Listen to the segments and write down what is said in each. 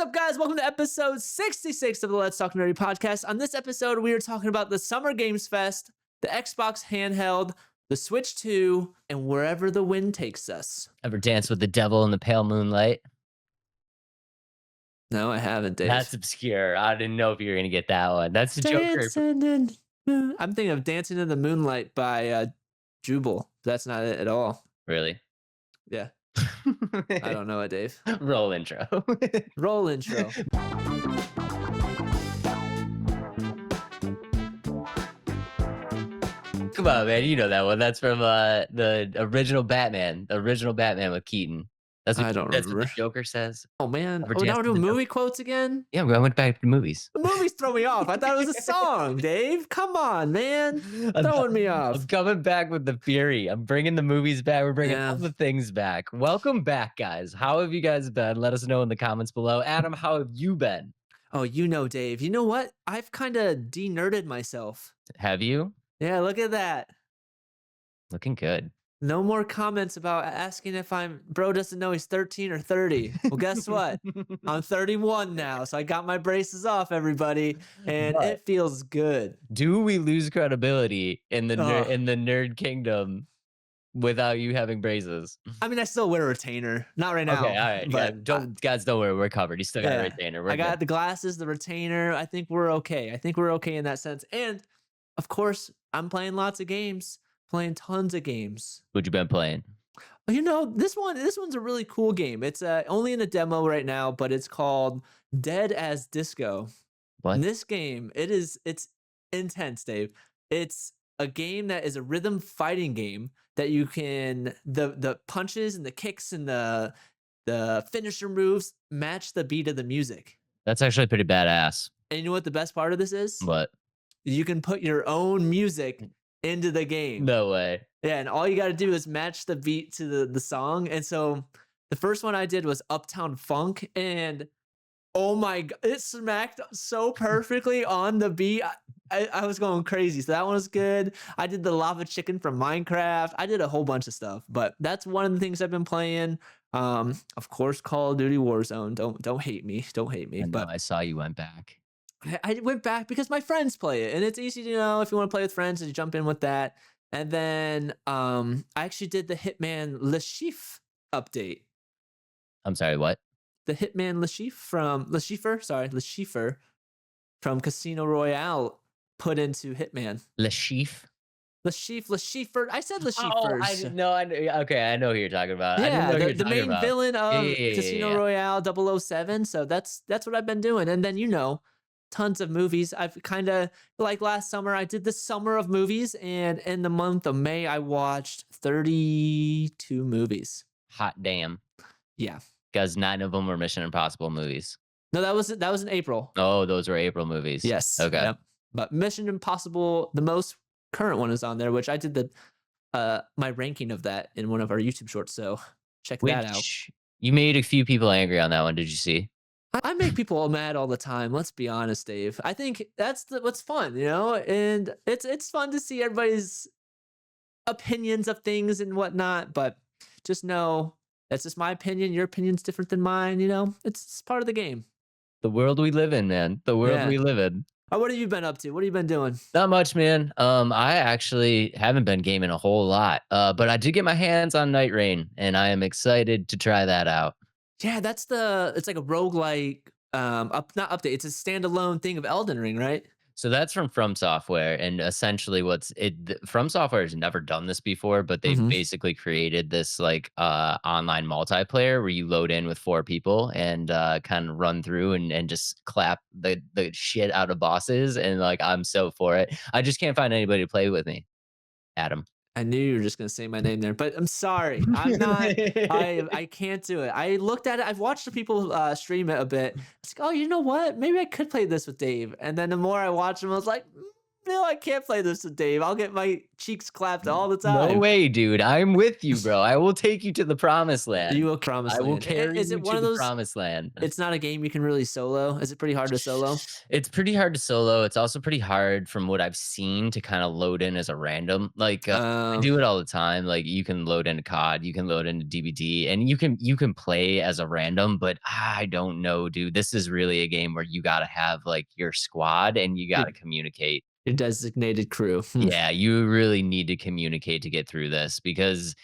up, guys? Welcome to episode 66 of the Let's Talk Nerdy podcast. On this episode, we are talking about the Summer Games Fest, the Xbox Handheld, the Switch 2, and wherever the wind takes us. Ever dance with the devil in the pale moonlight? No, I haven't, Dave. That's obscure. I didn't know if you were going to get that one. That's the Joker. I'm thinking of Dancing in the Moonlight by Jubal. That's not it at all. Really? Yeah. I don't know it, Dave. Roll intro. Roll intro. Come on, man. You know that one. That's from the original Batman. The original Batman with Keaton. That's what That's what the Joker says. Oh, man. Ever Oh, now danced we're with doing the movie quotes again? Yeah, I went back to movies. The movies throw me off. I thought it was a song, Dave. Come on, man. Throwing me off. I'm coming back with the fury. I'm bringing the movies back. We're bringing all the things back. Welcome back, guys. How have you guys been? Let us know in the comments below. Adam, how have you been? Oh, you know, Dave. You know what? I've kind of de-nerded myself. Have you? Yeah, look at that. Looking good. No more comments about asking if bro doesn't know he's 13 or 30. Well, guess what? I'm 31 now, so I got my braces off, everybody, and it feels good. Do we lose credibility in the nerd kingdom without you having braces? I mean, I still wear a retainer. Not right now. Okay, all right. But guys, don't worry. We're covered. You still got a retainer. I got the glasses, the retainer. I think we're okay. I think we're okay in that sense. And, of course, I'm playing lots of games. Playing tons of games. What you been playing? You know, this one's a really cool game. It's only in a demo right now, but it's called Dead as Disco. What? And this game, it's intense, Dave. It's a game that is a rhythm fighting game that you can the punches and the kicks and the finisher moves match the beat of the music. That's actually pretty badass. And you know what the best part of this is? What? You can put your own music into the game. No way. Yeah, and all you got to do is match the beat to the song. And so the first one I did was Uptown Funk, and oh my god, it smacked so perfectly on the beat. I was going crazy. So that one was good. I did the Lava Chicken from Minecraft. I did a whole bunch of stuff, but that's one of the things I've been playing. Of course, Call of Duty Warzone. Don't hate me. Don't hate me. But I saw you went back. I went back because my friends play it, and it's easy to know if you want to play with friends, you jump in with that. And then I actually did the Hitman Le Chiffre update. I'm sorry, what? The Hitman Le Chiffre from Casino Royale put into Hitman. Le Chiffre. I said Le Chiffre. Oh, I didn't know. Okay, I know who you're talking about. Yeah, the main villain of Casino Royale 007. So that's what I've been doing. And then, you know, tons of movies. I've kind of, like last summer, I did the summer of movies, and in the month of May, I watched 32 movies. Hot damn. Yeah. Because 9 of them were Mission Impossible movies. No, that was in April. Oh, those were April movies. Yes. Okay. Yep. But Mission Impossible, the most current one, is on there, which I did my ranking of that in one of our YouTube shorts. So check that out. You made a few people angry on that one. Did you see? I make people mad all the time. Let's be honest, Dave. I think that's what's fun, you know, and it's fun to see everybody's opinions of things and whatnot. But just know that's just my opinion. Your opinion's different than mine. You know, it's part of the game. The world we live in, man. The world we live in. What have you been up to? What have you been doing? Not much, man. I actually haven't been gaming a whole lot. But I did get my hands on Night Rain, and I am excited to try that out. Yeah, it's like a roguelike not update. It's a standalone thing of Elden Ring, right? So that's from Software, and essentially From Software has never done this before, but they've basically created this like online multiplayer where you load in with 4 people and kind of run through and just clap the shit out of bosses, and like I'm so for it. I just can't find anybody to play with me. Adam. I knew you were just gonna say my name there, but I'm sorry. I'm not. I can't do it. I looked at it. I've watched the people stream it a bit. It's like, oh, you know what? Maybe I could play this with Dave. And then the more I watched him, I was like, no, I can't play this with Dave. I'll get my cheeks clapped all the No time. way, dude. I'm with you, bro. I will take you to the promised land. You will promise I will land. carry Is you it to one of the those? promised land. It's not a game you can really solo. Is it pretty hard to solo? It's pretty hard to solo. It's also pretty hard from what I've seen to kinda load in as a random. Like, I Uh, do it all the time. Like, you can load into COD, you can load into DBD, and you can play as a random, but I don't know, dude. This is really a game where you gotta have, like, your squad and you your, gotta communicate. your designated crew. Hmm. Yeah, you really need to communicate to get through this because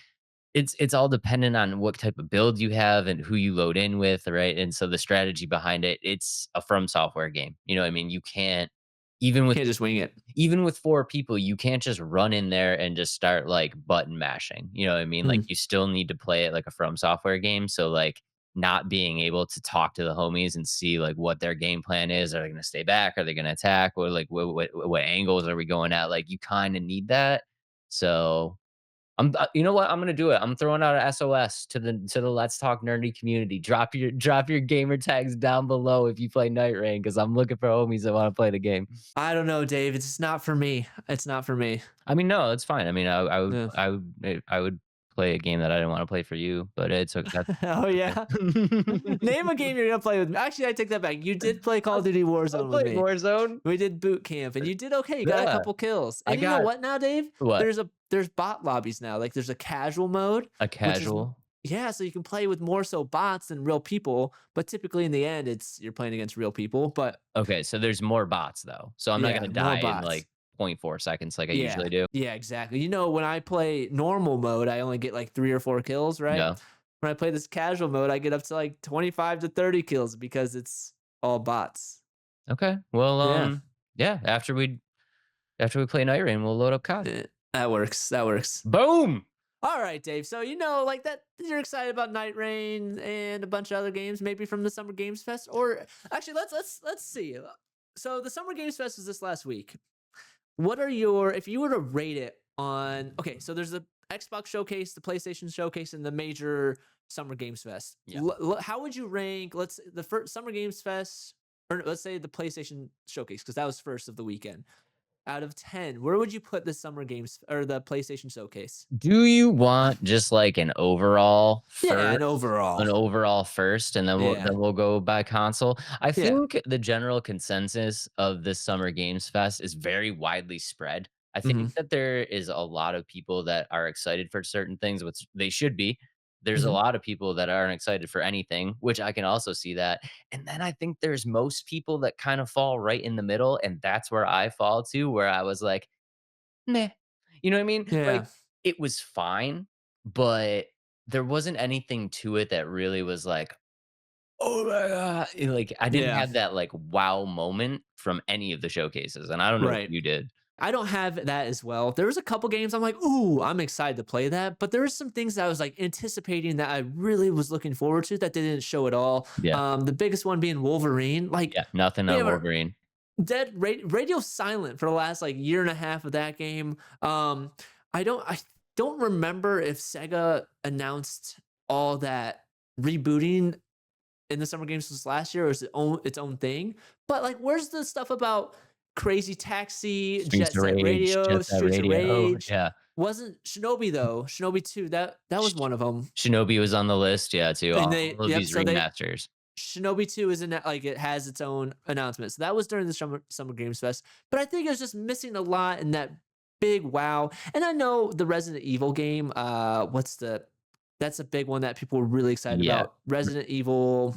it's all dependent on what type of build you have and who you load in with, right? And so the strategy behind it, it's a From Software game. You know what I mean? You can't even with Can't just wing it. even with 4 people, you can't just run in there and just start, like, button mashing, you know what I mean? Like, Hmm. you still need to play it like a From Software game, so, like, not being able to talk to the homies and see, like, what their game plan is. Are they gonna stay back? Are they gonna attack? Or, like, what angles are we going at? Like, you kinda need that. So, you know what? I'm gonna do it. I'm throwing out a SOS to the Let's Talk Nerdy community. Drop your gamer tags down below if you play Night Rain, because I'm looking for homies that wanna play the game. I don't know, Dave. It's just not for me. It's not for me. I mean, no, it's fine. I mean, Yeah. I would play a game that I didn't wanna play for you, but that's Oh okay. yeah. Name a game you're gonna play with me. Actually, I take that back. You did play Call I of Duty I Warzone with played me. Warzone. We did boot camp, and you did okay. You got a Yeah, couple kills. I And you know got what now, Dave? what? There's bot lobbies now. Like there's a casual mode, A which is casual? yeah, so you can play with more so bots than real people. But typically in the end, it's you're playing against real people. But Okay, so there's more bots though, so I'm not yeah, gonna more die in, bots. like, point 0.4 seconds like I Yeah, usually do. yeah, exactly. You know, when I play normal mode, I only get like 3 or 4 kills, right? Yeah. When I play this casual mode, I get up to like 25 to 30 kills because it's all bots. Okay. Well, Yeah. yeah, after we play Night Rain, we'll load up COD. That works. That works. Boom! All right, Dave. So you know, like that, you're excited about Night Rain and a bunch of other games, maybe from the Summer Games Fest, or actually, let's see. So the Summer Games Fest was this last week. What are your if you were to rate it on? Okay, so there's the Xbox Showcase, the PlayStation Showcase, and the major Summer Games Fest. Yeah. How would you rank? Let's the first Summer Games Fest, or let's say the PlayStation Showcase, because that was first of the weekend. Out of 10, where would you put the Summer Games or the PlayStation Showcase? Do you want just, like, Yeah, and overall. an overall first, and Yeah. then we'll go by console? I Yeah. think the general consensus of this Summer Games Fest is very widely spread. I Mhm. think that there is a lot of people that are excited for certain things, which they should be. There's a Mhm. lot of people that aren't excited for anything, which I can also see that. And then I think there's most people that kind of fall right in the middle, and that's where I fall to, where I was like, "Meh." You know what I mean? Like, Yeah. it was fine, but there wasn't anything to it that really was like, "Oh my god." Like, I didn't Yeah. have that, like, wow moment from any of the showcases, and I don't know if Right. you did. I don't have that as well. There was a couple games I'm like, "Ooh, I'm excited to play that," but there were some things that I was, like, anticipating that I really was looking forward to that they didn't show at all. Yeah. The biggest one being Wolverine. Like, Yeah, nothing they on were Wolverine. radio silent for the last, like, year and a half of that game. I don't remember if Sega announced all that rebooting in the Summer Games was last year or is it its own thing? But like, where's the stuff about Crazy Taxi, Streets Jet of Set Rage, Radio, Jet Set Streets of Radio, Rage? yeah. Wasn't Shinobi though? Shinobi 2, that was Sh one of them. Shinobi was on the list, yeah, too, And all they of yep, these so they remasters. Shinobi 2 is in that like it has its own announcement. So that was during the Summer Games Fest. But I think it was just missing a lot in that big wow. And I know the Resident Evil game, that's a big one that people were really excited Yeah. about. Resident Evil.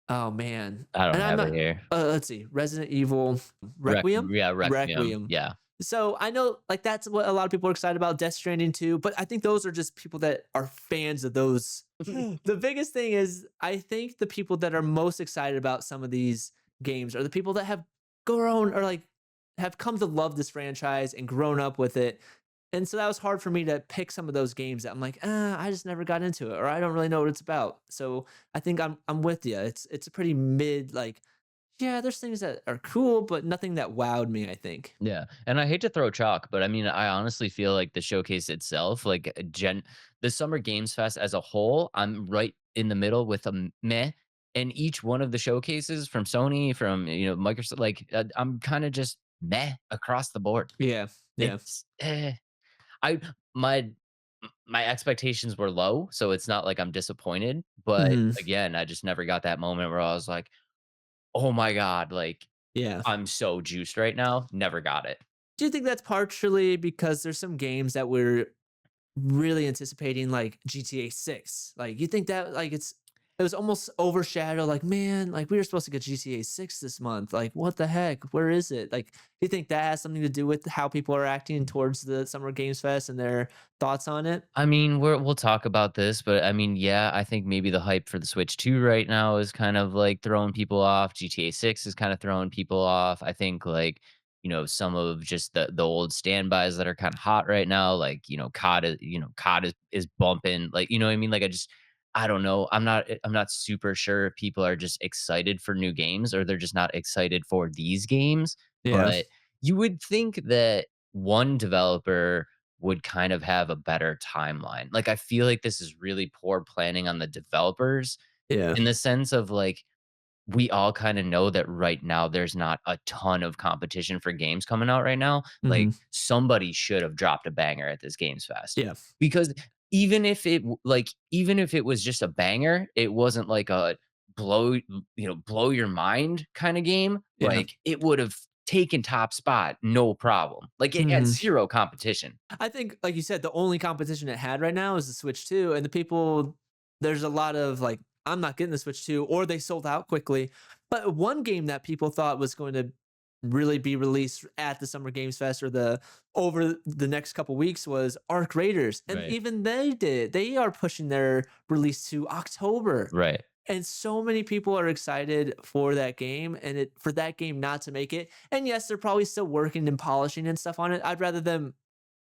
Oh man. I don't And I'm have it not here. let's see. Resident Evil Requiem? Yeah, Requiem, Requiem. yeah. So I know like that's what a lot of people are excited about, Death Stranding too, but I think those are just people that are fans of those. The biggest thing is I think the people that are most excited about some of these games are the people that have grown or like have come to love this franchise and grown up with it. And so that was hard for me to pick some of those games that I'm like, I just never got into it, or I don't really know what it's about. So I think I'm with you. It's a pretty mid, like, yeah, there's things that are cool, but nothing that wowed me, I think. Yeah, and I hate to throw chalk, but I mean, I honestly feel like the showcase itself, like the Summer Games Fest as a whole, I'm right in the middle with a meh. And each one of the showcases from Sony, from Microsoft, like I'm kind of just meh across the board. Yeah. Yeah. It's I my my expectations were low, so it's not like I'm disappointed, but Mhm. again, I just never got that moment where I was like, "Oh my god, like, Yeah. I'm so juiced right now." Never got it. Do you think that's partially because there's some games that we're really anticipating, like GTA 6? Like, you think that like it was almost overshadowed, like, man, like we were supposed to get GTA 6 this month. Like, what the heck? Where is it? Like, do you think that has something to do with how people are acting towards the Summer Games Fest and their thoughts on it? I mean, we'll talk about this, but I mean, yeah, I think maybe the hype for the Switch 2 right now is kind of like throwing people off. GTA 6 is kind of throwing people off. I think like, some of just the old standbys that are kind of hot right now, like, COD is bumping. Like, you know what I mean? Like I don't know. I'm not super sure if people are just excited for new games or they're just not excited for these games. Yeah. But you would think that one developer would kind of have a better timeline. Like, I feel like this is really poor planning on the developers Yeah. in the sense of like, we all kind of know that right now there's not a ton of competition for games coming out right now. Like, Mhm. somebody should have dropped a banger at this Games Fest Yeah. because even if it was just a banger, it wasn't like a blow your mind kind of game. Yeah. Like, it would have taken top spot, no problem. Like, it had Mhm. zero competition. I think, like you said, the only competition it had right now is the Switch 2, and the people there's a lot of like, I'm not getting the Switch 2, or they sold out quickly. But one game that people thought was going to really be released at the Summer Games Fest or the over the next couple weeks was Arc Raiders, and Right. even they are pushing their release to October. Right. And so many people are excited for that game and it for that game not to make it. And yes, they're probably still working and polishing and stuff on it. I'd rather them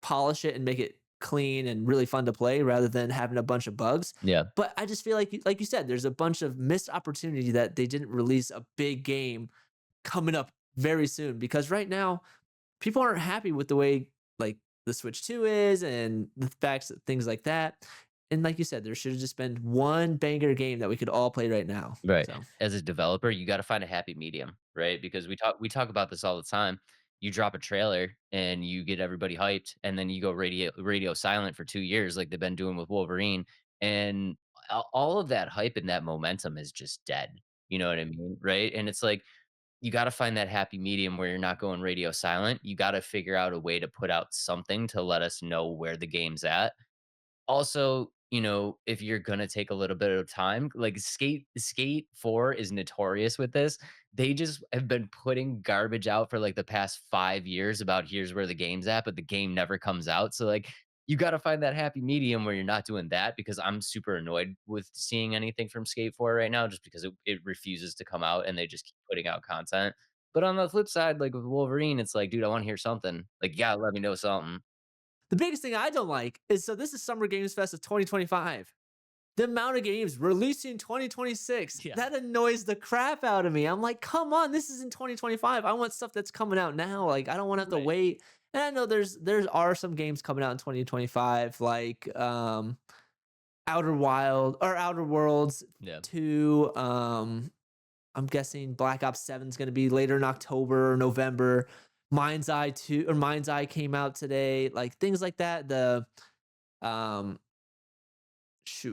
polish it and make it clean and really fun to play rather than having a bunch of bugs. Yeah. But I just feel like you said, there's a bunch of missed opportunity that they didn't release a big game coming up very soon because right now people aren't happy with the way like the Switch 2 is and the facts that things like that. And like you said, there should have just been one banger game that we could all play right now. Right. So As a developer, you gotta find a happy medium, right? Because we talk about this all the time. You drop a trailer and you get everybody hyped, and then you go radio silent for 2 years like they've been doing with Wolverine, and all of that hype and that momentum is just dead. You know what I mean? Right? And it's like, you gotta find that happy medium where you're not going radio silent. You gotta figure out a way to put out something to let us know where the game's at. Also, if you're gonna take a little bit of time, like Skate 4 is notorious with this. They just have been putting garbage out for like the past 5 years about here's where the game's at, but the game never comes out. So like, you gotta find that happy medium where you're not doing that because I'm super annoyed with seeing anything from Skate 4 right now just because it refuses to come out and they just keep putting out content. But on the flip side, like with Wolverine, it's like, dude, I want to hear something. Like, you gotta let me know something. the biggest thing I don't like is so this is Summer Games Fest of 2025. The amount of games releasing 2026 Yeah. that annoys the crap out of me. I'm like, come on, this is in 2025. I want stuff that's coming out now. Like, I don't want to have to Right. wait. And I know there are some games coming out in 2025, like Outer Worlds Yeah. 2. I'm guessing Black Ops 7 is going to be later in October or November. Mind's Eye came out today. Like things like that. Um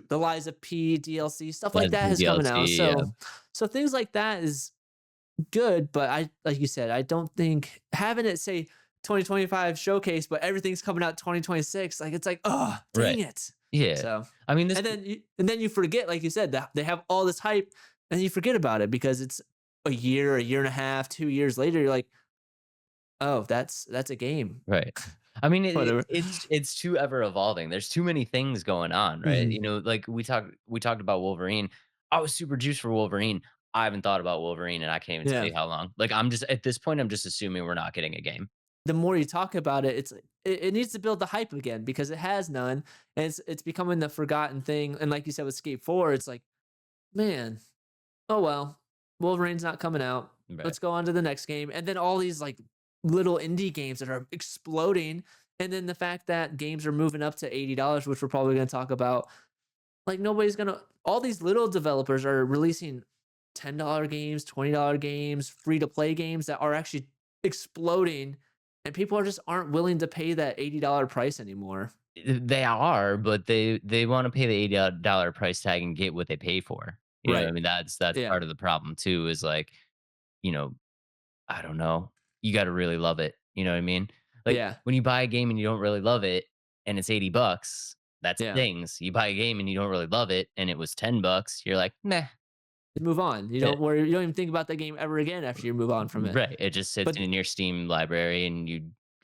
the Liza P DLC, stuff like That's that the has coming out. DLC, yeah. So things like that is good, but I like you said, I don't think having it say 2025 showcase, but everything's coming out 2026, like it's like, oh, dang Right. it. Yeah. So I mean, this and then you forget, like you said, that they have all this hype and you forget about it because it's a year and a half, 2 years later, you're like, oh, that's a game. right. I mean, Whatever. it's too ever evolving. There's too many things going on, right? Mhm. Like we talked about Wolverine. I was super juiced for Wolverine. I haven't thought about Wolverine, and I can't even tell Yeah. you how long. Like, I'm just at this point, I'm just assuming we're not getting a game. The more you talk about it, it needs to build the hype again because it has none, and it's becoming the forgotten thing. And like you said with Skate 4, it's like, man, oh well, Wolverine's not coming out. Right. Let's go on to the next game. And then all these like little indie games that are exploding. And then the fact that games are moving up to $80, which we're probably going to talk about, like nobody's gonna. All these little developers are releasing $10 games, $20 games, free to play games that are actually exploding, and people are just aren't willing to pay that $80 price anymore. They are, but they wanna pay the $80 price tag and get what they pay for. You know what I Right. mean? That's Yeah. part of the problem too, is like, you know, I don't know, you gotta really love it, you know what I mean? Like, Yeah. when you buy a game and you don't really love it, and it's $80, that Yeah. stings. You buy a game and you don't really love it, and it was $10, you're like, "Meh." Move on. You It don't worry. You don't even think about that game ever again after you move on from it. right, it just sits But in your Steam library, and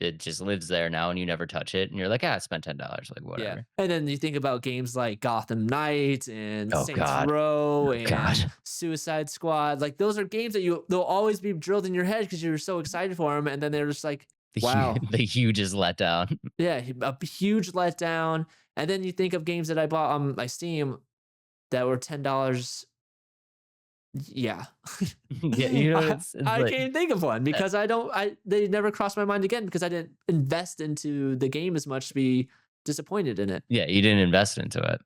it just lives there now, and you never touch it, and you're like, "Ah, I spent $10, like, yeah, whatever." and then you think about games like Gotham Knights and Oh Saints god. Row Oh and god. Suicide Squad. Like those are games that they'll always be drilled in your head because you're so excited for them, and then they're just like, wow, The hugest letdown. yeah, a huge letdown. And then you think of games that I bought on my Steam that were $10. Yeah. Yeah, you know, it's I like can't think of one uh, because they never crossed my mind again because I didn't invest into the game as much to be disappointed in it. yeah, you didn't invest into it.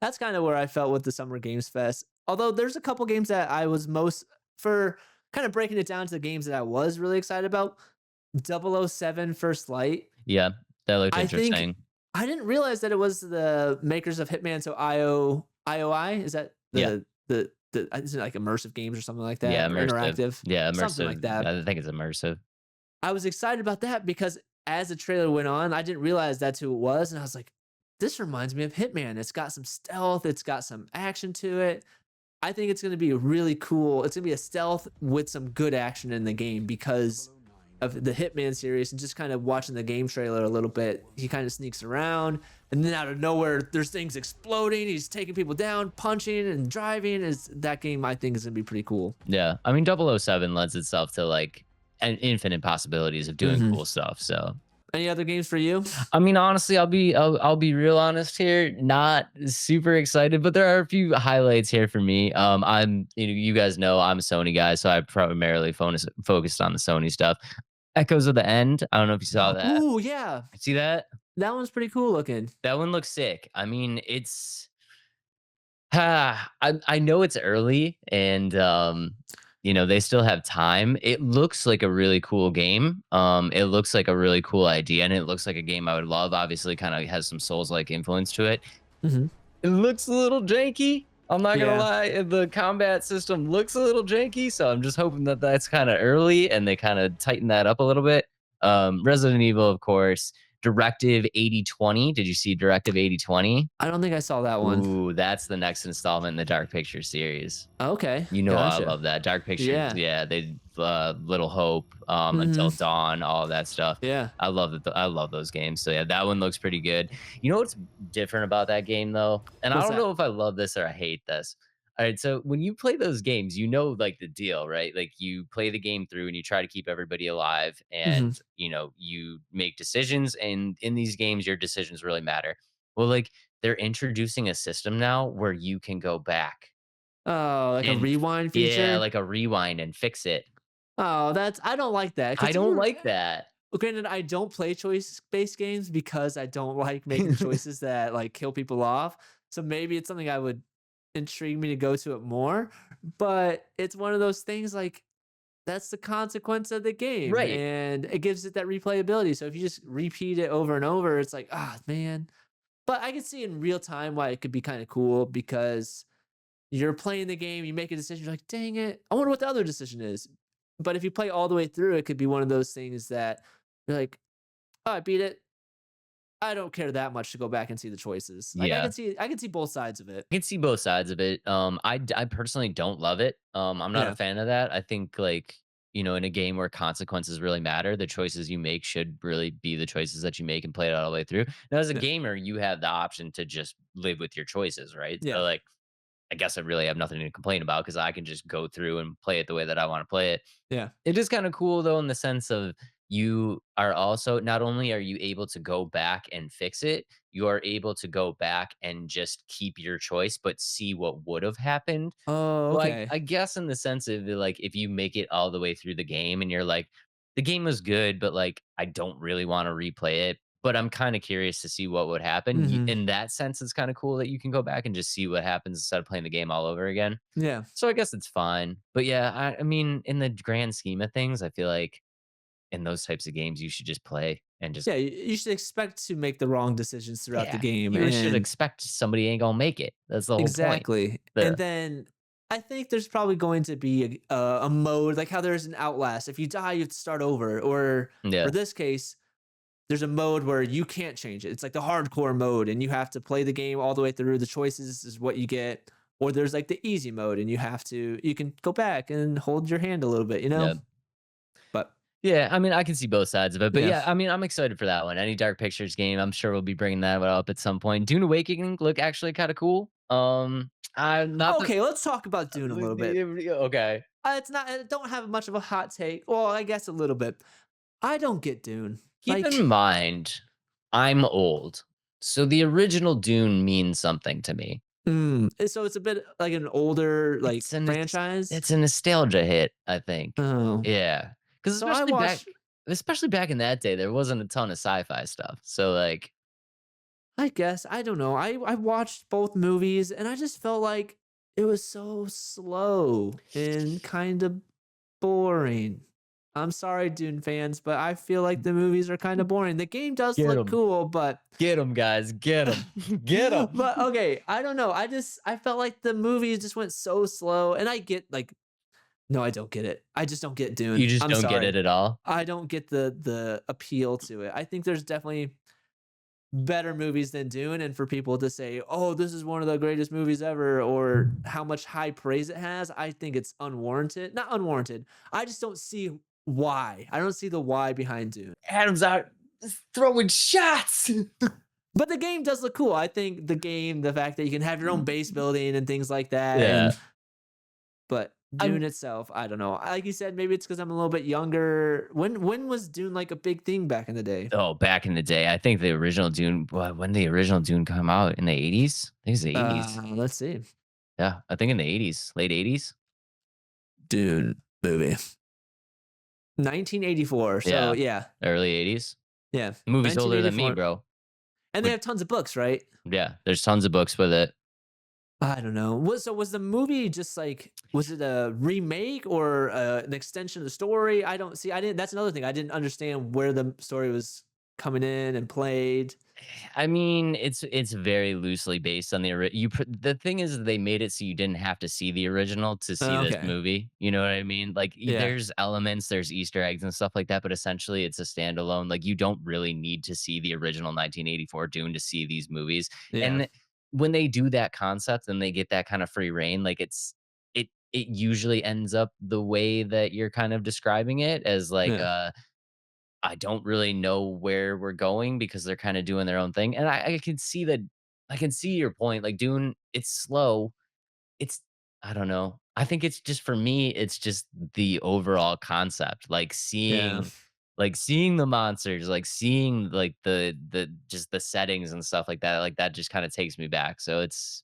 That's kind of where I felt with the Summer Games Fest. Although there's a couple games that I was most for kind of breaking it down to the games that I was really excited about. 007 First Light. Yeah, that looked I think interesting. I didn't realize that it was the makers of Hitman. So IOI is that Yeah. the is it like immersive games or something like Yeah, that or immersive. interactive Yeah, something like immersive. that. I think it's immersive. I was excited about that because as the trailer went on, I didn't realize that's who it was, and I was like, "This reminds me of Hitman. It's got some stealth. It's got some action to it." I think it's going to be really cool. It's going to be a stealth with some good action in the game because of the Hitman series and just kind of watching the game trailer a little bit. He kind of sneaks around, and then out of nowhere, there's things exploding. He's taking people down, punching and driving. Is that game? I think is going to be pretty cool. Yeah. I mean, 007 lends itself to, like, an infinite possibilities of doing Hmm. cool stuff, so Any other games for you? I mean, honestly, I'll be real honest here. Not super excited, but there are a few highlights here for me. You guys know I'm a Sony guy, so I primarily focused on the Sony stuff. Echoes of the End. I don't know if you saw that. Ooh, yeah, See that? that one's pretty cool looking. That one looks sick. I mean, it's I know it's early and you know, they still have time. It looks like a really cool game. It looks like a really cool idea, and it looks like a game I would love. Obviously, kind of has some Souls-like influence to it. Mhm. It looks a little janky. I'm not gonna Yeah. lie. The combat system looks a little janky, so I'm just hoping that that's kind of early and they kind of tighten that up a little bit. Resident Evil, of course. Directive 8020. Did you see Directive 8020? I don't think I saw that one. Ooh, that's the next installment in the Dark Pictures series. Okay, You know I gotcha. love that. Dark Pictures, Yeah. yeah, they Little Hope, Until Mhm. Dawn, all of that stuff. Yeah. I love those games. So yeah, that one looks pretty good. You know what's different about that game though? And I What's don't that? know if I love this or I hate this. All right, so when you play those games, you know like the deal, right? Like you play the game through and you try to keep everybody alive Mhm. and you know, you make decisions and in these games your decisions really matter. Well, like they're introducing a system now where you can go back Oh, like a and rewind yeah, feature? like a rewind and fix it. Oh, that's I don't like that I because don't you're like that. granted, I don't play choice-based games because I don't like making choices that, like, kill people off, so maybe it's something I would intrigue me to go to it more, but it's one of those things, like, that's the consequence of the game, Right. and it gives it that replayability, so if you just repeat it over and over, it's like, "Ah, man." But I can see in real time why it could be kinda cool because you're playing the game, you make a decision, you're like, "Dang it, I wonder what the other decision is." But if you play all the way through, it could be one of those things that you're like, "Oh, I beat it. I don't care that much to go back and see the choices." Like Yeah. I can see both sides of it. I can see both sides of it. I personally don't love it. I'm not a Yeah. fan of that. I think like, you know, in a game where consequences really matter, the choices you make should really be the choices that you make and play it all the way through. Now, as a Yeah. gamer, you have the option to just live with your choices, right? So Yeah. like I guess I really have nothing to complain about because I can just go through and play it the way that I want to play it. Yeah. It is kinda cool though in the sense of you are also not only are you able to go back and fix it, you are able to go back and just keep your choice, but see what would have happened. Oh, So okay. I guess in the sense of like, if you make it all the way through the game and you're like, "The game was good, but, like, I don't really wanna replay it, but I'm kinda curious to see what would happen." Y Mhm. In that sense, it's kinda cool that you can go back and just see what happens instead of playing the game all over again. Yeah. So I guess it's fine. But yeah, I mean, in the grand scheme of things, I feel like in those types of games, you should just play and just Yeah, you should expect to make the wrong decisions throughout the yeah, game, you should and expect somebody ain't gonna make it. That's the whole point. exactly. And The then I think there's probably going to be a mode like how there's an Outlast. If you die, you have to start over. Or for yeah, this case, there's a mode where you can't change it. It's like the hardcore mode, and you have to play the game all the way through. The choices is what you get. Or there's like the easy mode, and you can go back and hold your hand a little bit, you know? yeah. But Yeah, I mean, I can see both sides of it, but yeah. yeah, I mean, I'm excited for that one. Any Dark Pictures game, I'm sure we'll be bringing that one up at some point. Dune Awakening look actually kind of cool. I'm not the Okay, let's talk about Dune a little bit. okay. It's not. I don't have much of a hot take. Well, I guess a little bit. I don't get Dune. Keep in Like, mind, I'm old, so the original Dune means something to me. so it's a bit like an older like franchise. It's a nostalgia hit, I think. Oh, Yeah, because so I watched. especially back in that day, there wasn't a ton of sci-fi stuff. So like, I guess I don't know. I watched both movies, and I just felt like it was so slow and kind of boring. I'm sorry, Dune fans, but I feel like the movies are kind of boring. The game does get look them, cool, but get them, guys, get them, get them. but okay, I don't know. I felt like the movies just went so slow, and I get like no, I don't get it. I just don't get You Dune. just I'm don't get it sorry. at all. I don't get the appeal to it. I think there's definitely better movies than Dune, and for people to say, "Oh, this is one of the greatest movies ever," or how much high praise it has, I think it's unwarranted. Not unwarranted. I just don't see why. I don't see the why behind Dune. Adam's out throwing shots. But the game does look cool. I think the game, the fact that you can have your own base building and things like that, Yeah, and but Dune I'm itself, I don't know. Like you said, maybe it's because I'm a little bit younger. When was Dune like a big thing back in the day? oh, back in the day, I think the original Dune. When the original Dune come out in the 80s? I think it's the 80s. Let's see. Yeah, I think in the 80s, late 80s. Dune movie. 1984. So Yeah, yeah, early 80s. yeah, The movie's older than me, 1984. bro. And they Would have tons of books, right? yeah, there's tons of books with it. I don't know. Was the movie just like was it a remake or an extension of the story? I don't see. I didn't. That's another thing. I didn't understand where the story was coming in and played. I mean, it's very loosely based on the thing is they made it so you didn't have to see the original to see this Okay. movie. You know what I mean? Like Yeah. there's elements, there's Easter eggs and stuff like that, but essentially it's a standalone. Like you don't really need to see the original 1984 Dune to see these movies. Yeah. And when they do that concept and they get that kind of free reign, like it usually ends up the way that you're kind of describing it as like Yeah. I don't really know where we're going because they're kinda doing their own thing, and I can see that I can see your point, like, Dune, it's slow. It's I don't know. I think it's just for me, it's just the overall concept, Yeah. like, seeing the monsters, like, seeing, like, the just the settings and stuff like, that just kinda takes me back, so it's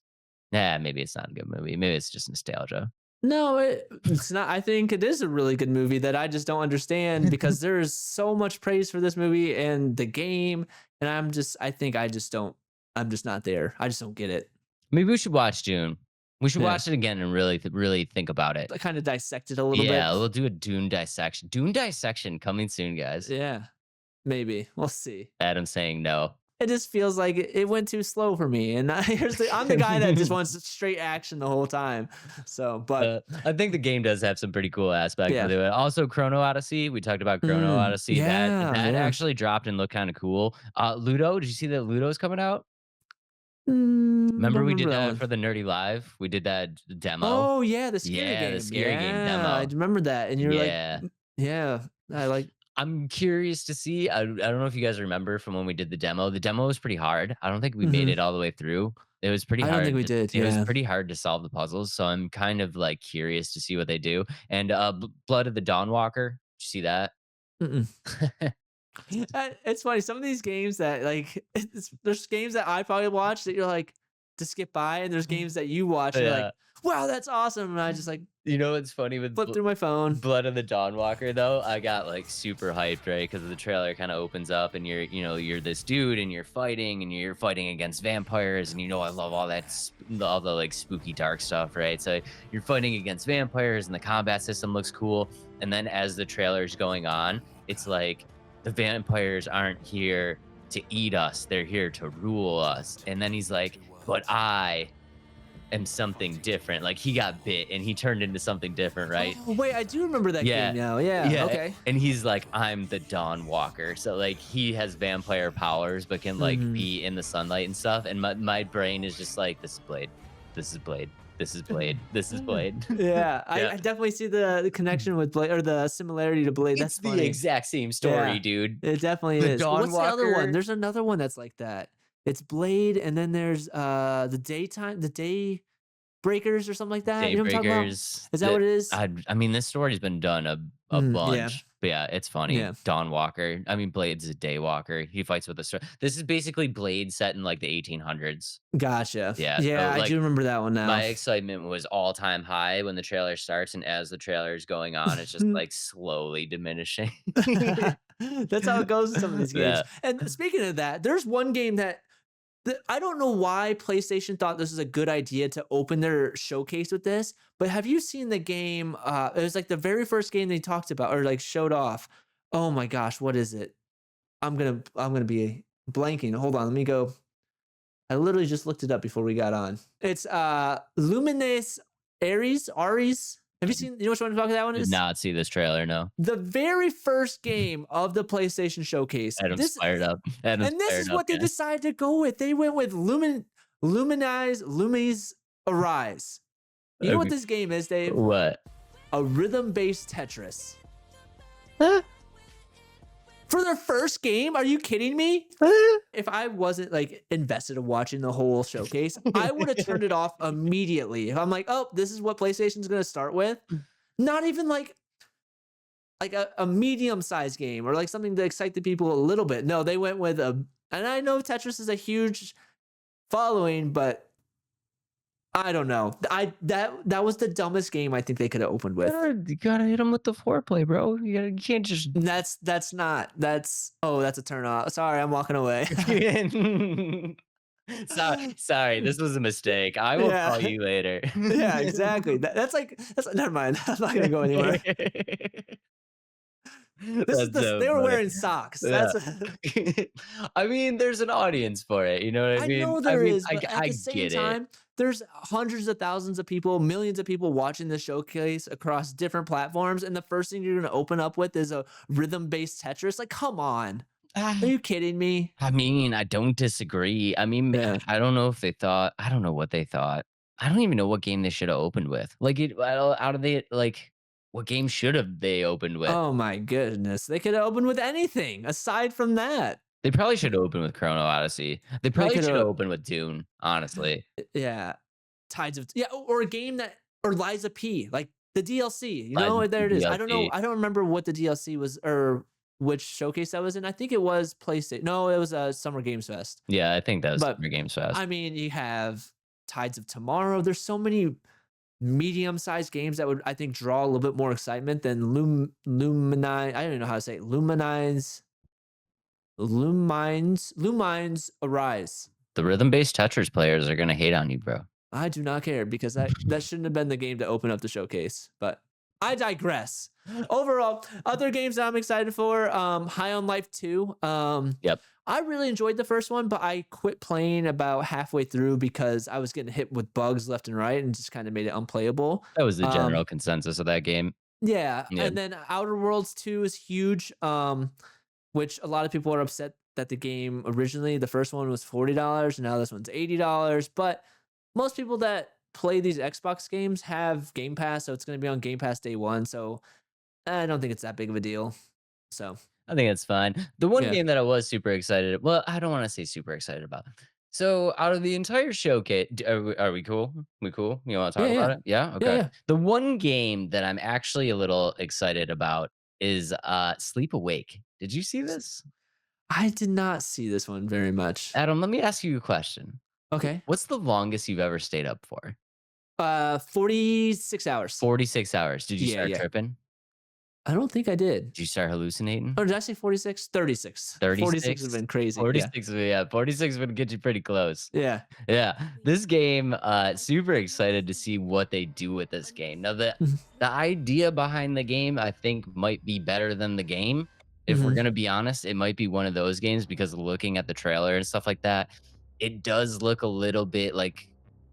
maybe it's not a good movie, maybe it's just nostalgia. No, it's not. I think it is a really good movie that I just don't understand because there's so much praise for this movie and the game, and I think I just don't. I'm just not there. I just don't get it. Maybe we should watch Dune. We should Yeah, watch it again and really think about it. I kind of dissect it a little Yeah, bit. we'll do a Dune dissection. Dune dissection coming soon, guys. Yeah, maybe we'll see. Adam saying no. It just feels like it went too slow for me, and I'm the guy that just wants straight action the whole time. So, but I think the game does have some pretty cool aspects yeah, to it. Also, Chrono Odyssey. We talked about Chrono Odyssey. yeah, That yeah. actually dropped and looked kind of cool. Ludo, did you see that Ludo's coming out? Remember Don't we remember did that that one. for the Nerdy Live? We did that demo. Oh yeah, the scary Yeah, the game. scary game Yeah, I demo. remember that. And you're like, Yeah. yeah, I like. I'm curious to see. I don't know if you guys remember from when we did the demo. The demo was pretty hard. I don't think we made Mhm. it all the way through. It was pretty I don't think hard. we did. It was Yeah. pretty hard to solve the puzzles. So I'm kind of like curious to see what they do. And Blood of the Dawnwalker. Did you see that? Mm-mm. It's funny. Some of these games that like, there's games that I probably watch that you're like to skip by, and there's games that you watch and you're like, Yeah. wow, that's awesome. And I just like You know what's funny with flip through my phone. Blood of the Dawn Walker though? I got like super hyped, right? Because the trailer kind of opens up and you're this dude and you're fighting against vampires and I love all that all the like spooky dark stuff, right? So you're fighting against vampires and the combat system looks cool. And then as the trailer's going on, it's like the vampires aren't here to eat us, they're here to rule us. And then he's like, but I am something different. Like he got bit and he turned into something different, right? Oh wait, I do remember that Yeah. game now. Yeah. Yeah. Okay. And he's like, I'm the Dawn Walker. So like he has vampire powers, but can like Mhm. be in the sunlight and stuff. And my brain is just like, this is Blade. This is Blade. This is Blade. This is Blade. Yeah, Yeah. I definitely see the connection with Blade or the similarity to Blade. It's That's the funny. exact same story, Yeah, dude. it definitely The is. Dawn What's the other one? Walker. There's another one that's like that. It's Blade, and then there's the Day Breakers or something like that. You know what I'm talking about? Daybreakers. Is that what it is? I mean, this story's been done a Yeah, bunch, but yeah, it's funny. yeah. Dawn Walker. I mean, Blade's a day walker. He fights with a sword. This is basically Blade set in like the 1800s. Gotcha. Yeah, so Yeah, I like do remember that one now. my excitement was all time high when the trailer starts, and as the trailer is going on, it's just like slowly diminishing. That's how it goes in some of these games. Yeah, And speaking of that, there's one game that I don't know why PlayStation thought this was a good idea to open their showcase with this, but have you seen the game? It was like the very first game they talked about or like showed off. Oh my gosh, what is it? I'm gonna be blanking. Hold on, let me go. I literally just looked it up before we got on. It's Lumines Ares. Have you seen? You know which one I'm talking that one did is? not see this trailer. No, The very first game of the PlayStation Showcase. Adam's This fired up. Adam's and this fired is up. what they Yeah. decided to go with. They went with Lumi's Arise. You know what Okay. this game is, Dave? What? A rhythm-based Tetris. Huh? For their first game? Are you kidding me? Huh? If I wasn't like invested in watching the whole showcase, I would have turned it off immediately. If I'm like, oh, this is what PlayStation's gonna start with. Not even like a medium-sized game or like something to excite the people a little bit. No, they went with a and I know Tetris is a huge following, but I don't know. That was the dumbest game I think they could have opened with. You gotta hit him with the foreplay, bro. You can't just. That's a turn off. Sorry, I'm walking away. Sorry, this was a mistake. I will Yeah. call you later. Yeah, exactly. That's never mind. I'm not gonna go anywhere. That's so They were funny. wearing socks. Yeah. That's I mean, there's an audience for it. You know what I I mean? know I there mean, is, but at I the same get it. time, there's hundreds of thousands of people, millions of people watching this showcase across different platforms, and the first thing you're gonna open up with is a rhythm-based Tetris. Like, come on. Are you kidding me? I mean, I don't disagree. I mean, Yeah. I don't know if they thought. I don't know what they thought. I don't even know what game they should have opened with. Like, out of the like, what game should have they opened with? Oh my goodness. They could have opened with anything aside from that. They probably should have opened with Chrono Odyssey. They probably should have coulda opened with Dune, honestly. yeah. Or a game that or Liza P, like the DLC. You Lies know, of there it is. I don't know. DLC. I don't remember what the DLC was or which showcase that was in. I think it was PlayStation. No, it was a Summer Games Fest. Yeah, I think that was But Summer Games Fest. I mean, you have Tides of Tomorrow. There's so many medium-sized games that would I think draw a little bit more excitement than Lumine. I don't even know how to say it. Lumines Arise. The rhythm-based Tetris players are gonna hate on you, bro. I do not care because that shouldn't have been the game to open up the showcase. But I digress. Overall, other games that I'm excited for, High on Life 2. Yep. I really enjoyed the first one, but I quit playing about halfway through because I was getting hit with bugs left and right and just kind of made it unplayable. That was the Um, general consensus of that game. yeah, Yeah. and then Outer Worlds 2 is huge, which a lot of people are upset that the game originally, the first one was $40, and now this one's $80. But most people that play these Xbox games have Game Pass, so it's going to be on Game Pass day one. So I don't think it's that big of a deal. So I think it's fine. The one yeah, game that I was super excited well, I don't wanna say super excited about. So, out of the entire showcase, are we cool? We cool? You wanna yeah, talk yeah, about it? Yeah? yeah, Okay. yeah. The one game that I'm actually a little excited about is, Sleep Awake. Did you see this? I did not see this one very much. Adam, let me ask you a question. Okay. What's the longest you've ever stayed up for? 46 hours. 46 hours. Did you Yeah, start yeah. tripping? I don't think I did. Did you start hallucinating? Oh, did I say 46? 36. 46 would have 36? been crazy. Yeah. 46, yeah, 46 would get you pretty close. Yeah. Yeah, this game, super excited to see what they do with this game. Now, Mhm. the idea behind the game, I think, might be better than the game. If we're Mhm. gonna be honest, it might be one of those games because looking at the trailer and stuff like that, it does look a little bit like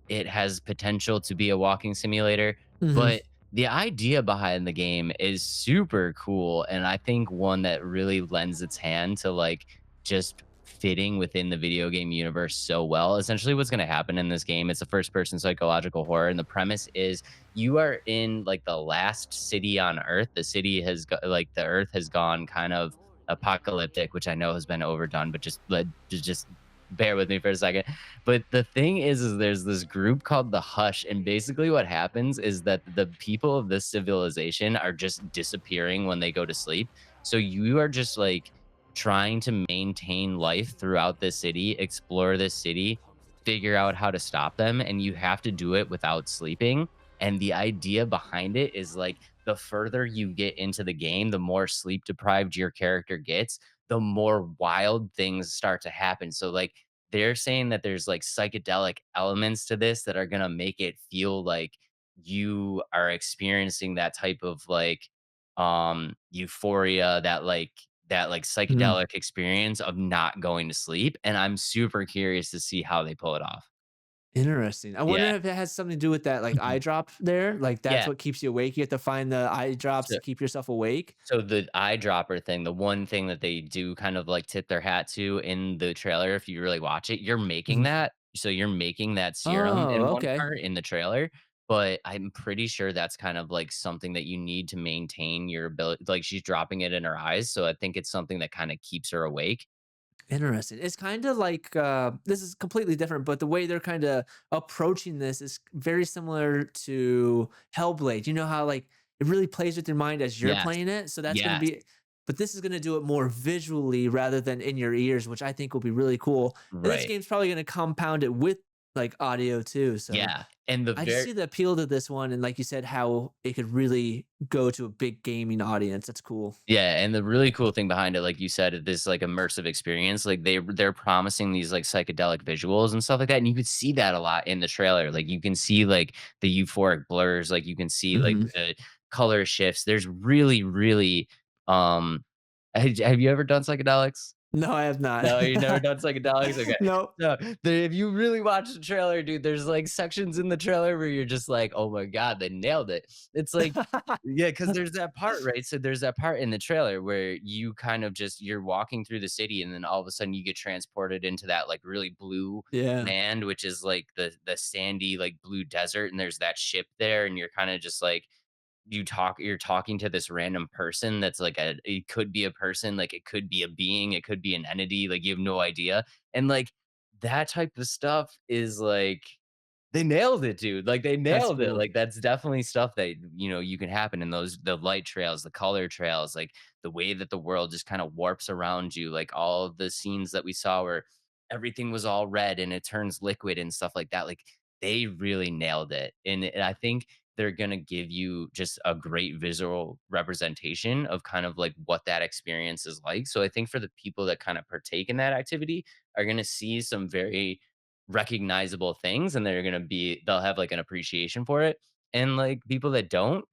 it has potential to be a walking simulator, Mhm. but the idea behind the game is super cool, and I think one that really lends its hand to, like, just fitting within the video game universe so well. Essentially, what's going to happen in this game, it's a first person psychological horror. And the premise is you are in like the last city on Earth. The city has got like the Earth has gone kind of apocalyptic, which I know has been overdone, but just bear with me for a second. But the thing is there's this group called the Hush. And basically, what happens is that the people of this civilization are just disappearing when they go to sleep. So you are just like trying to maintain life throughout this city, explore this city, figure out how to stop them, and you have to do it without sleeping. And the idea behind it is like the further you get into the game, the more sleep deprived your character gets, the more wild things start to happen. So, like, they're saying that there's like psychedelic elements to this that are going to make it feel like you are experiencing that type of like euphoria, that Mhm. psychedelic experience of not going to sleep, and I'm super curious to see how they pull it off. Interesting. I wonder Yeah. if it has something to do with that, like, eye Mhm. drop there, like, that's Yeah. what keeps you awake. You have to find the eye drops So to keep yourself awake? so the eyedropper thing, the one thing that they do kind of, like, tip their hat to in the trailer, if you really watch it, you're making Mhm. that. So you're making that serum Oh, in one okay. part in the trailer, but I'm pretty sure that's kind of, like, something that you need to maintain your ability. Like, she's dropping it in her eyes, so I think it's something that kinda keeps her awake. Interesting. It's kinda like, this is completely different, but the way they're kinda approaching this is very similar to Hellblade. You know how, like, it really plays with your mind as you're Yes. playing it? So that's gonna Yes. be but this is gonna do it more visually rather than in your ears, which I think will be really cool. And this Right. game's probably gonna compound it with, like, audio too, so Yeah, and the I just very see the appeal to this one, and like you said, how it could really go to a big gaming audience. That's cool. yeah, and the really cool thing behind it, like you said, this like immersive experience, like they're promising these like psychedelic visuals and stuff like that, and you could see that a lot in the trailer. Like you can see like the euphoric blurs, like you can see like Mhm. the color shifts. There's really, really, um, have you ever done psychedelics? No, I have not. No, you never done psychedelics? Okay. Nope. No, if you really watch the trailer, dude, there's, like, sections in the trailer where you're just like, "Oh my god, they nailed it." It's like yeah, because there's that part, right? So there's that part in the trailer where you kind of just you're walking through the city, and then all of a sudden you get transported into that, like, really blue Yeah. land, which is, like, the sandy, like, blue desert, and there's that ship there, and you're kinda just, like, you're talking to this random person that's like it could be a person, like it could be a being, it could be an entity, like you have no idea. And like that type of stuff is like they nailed it, dude. Like they That's nailed it. cool. Like that's definitely stuff that you can happen in those the light trails, the color trails, like the way that the world just kind of warps around you, like all of the scenes that we saw where everything was all red and it turns liquid and stuff like that. Like they really nailed it. And I think they're going to give you just a great visual representation of kind of like what that experience is like. So I think for the people that kind of partake in that activity are going to see some very recognizable things, and they'll have like an appreciation for it. And like people that don't,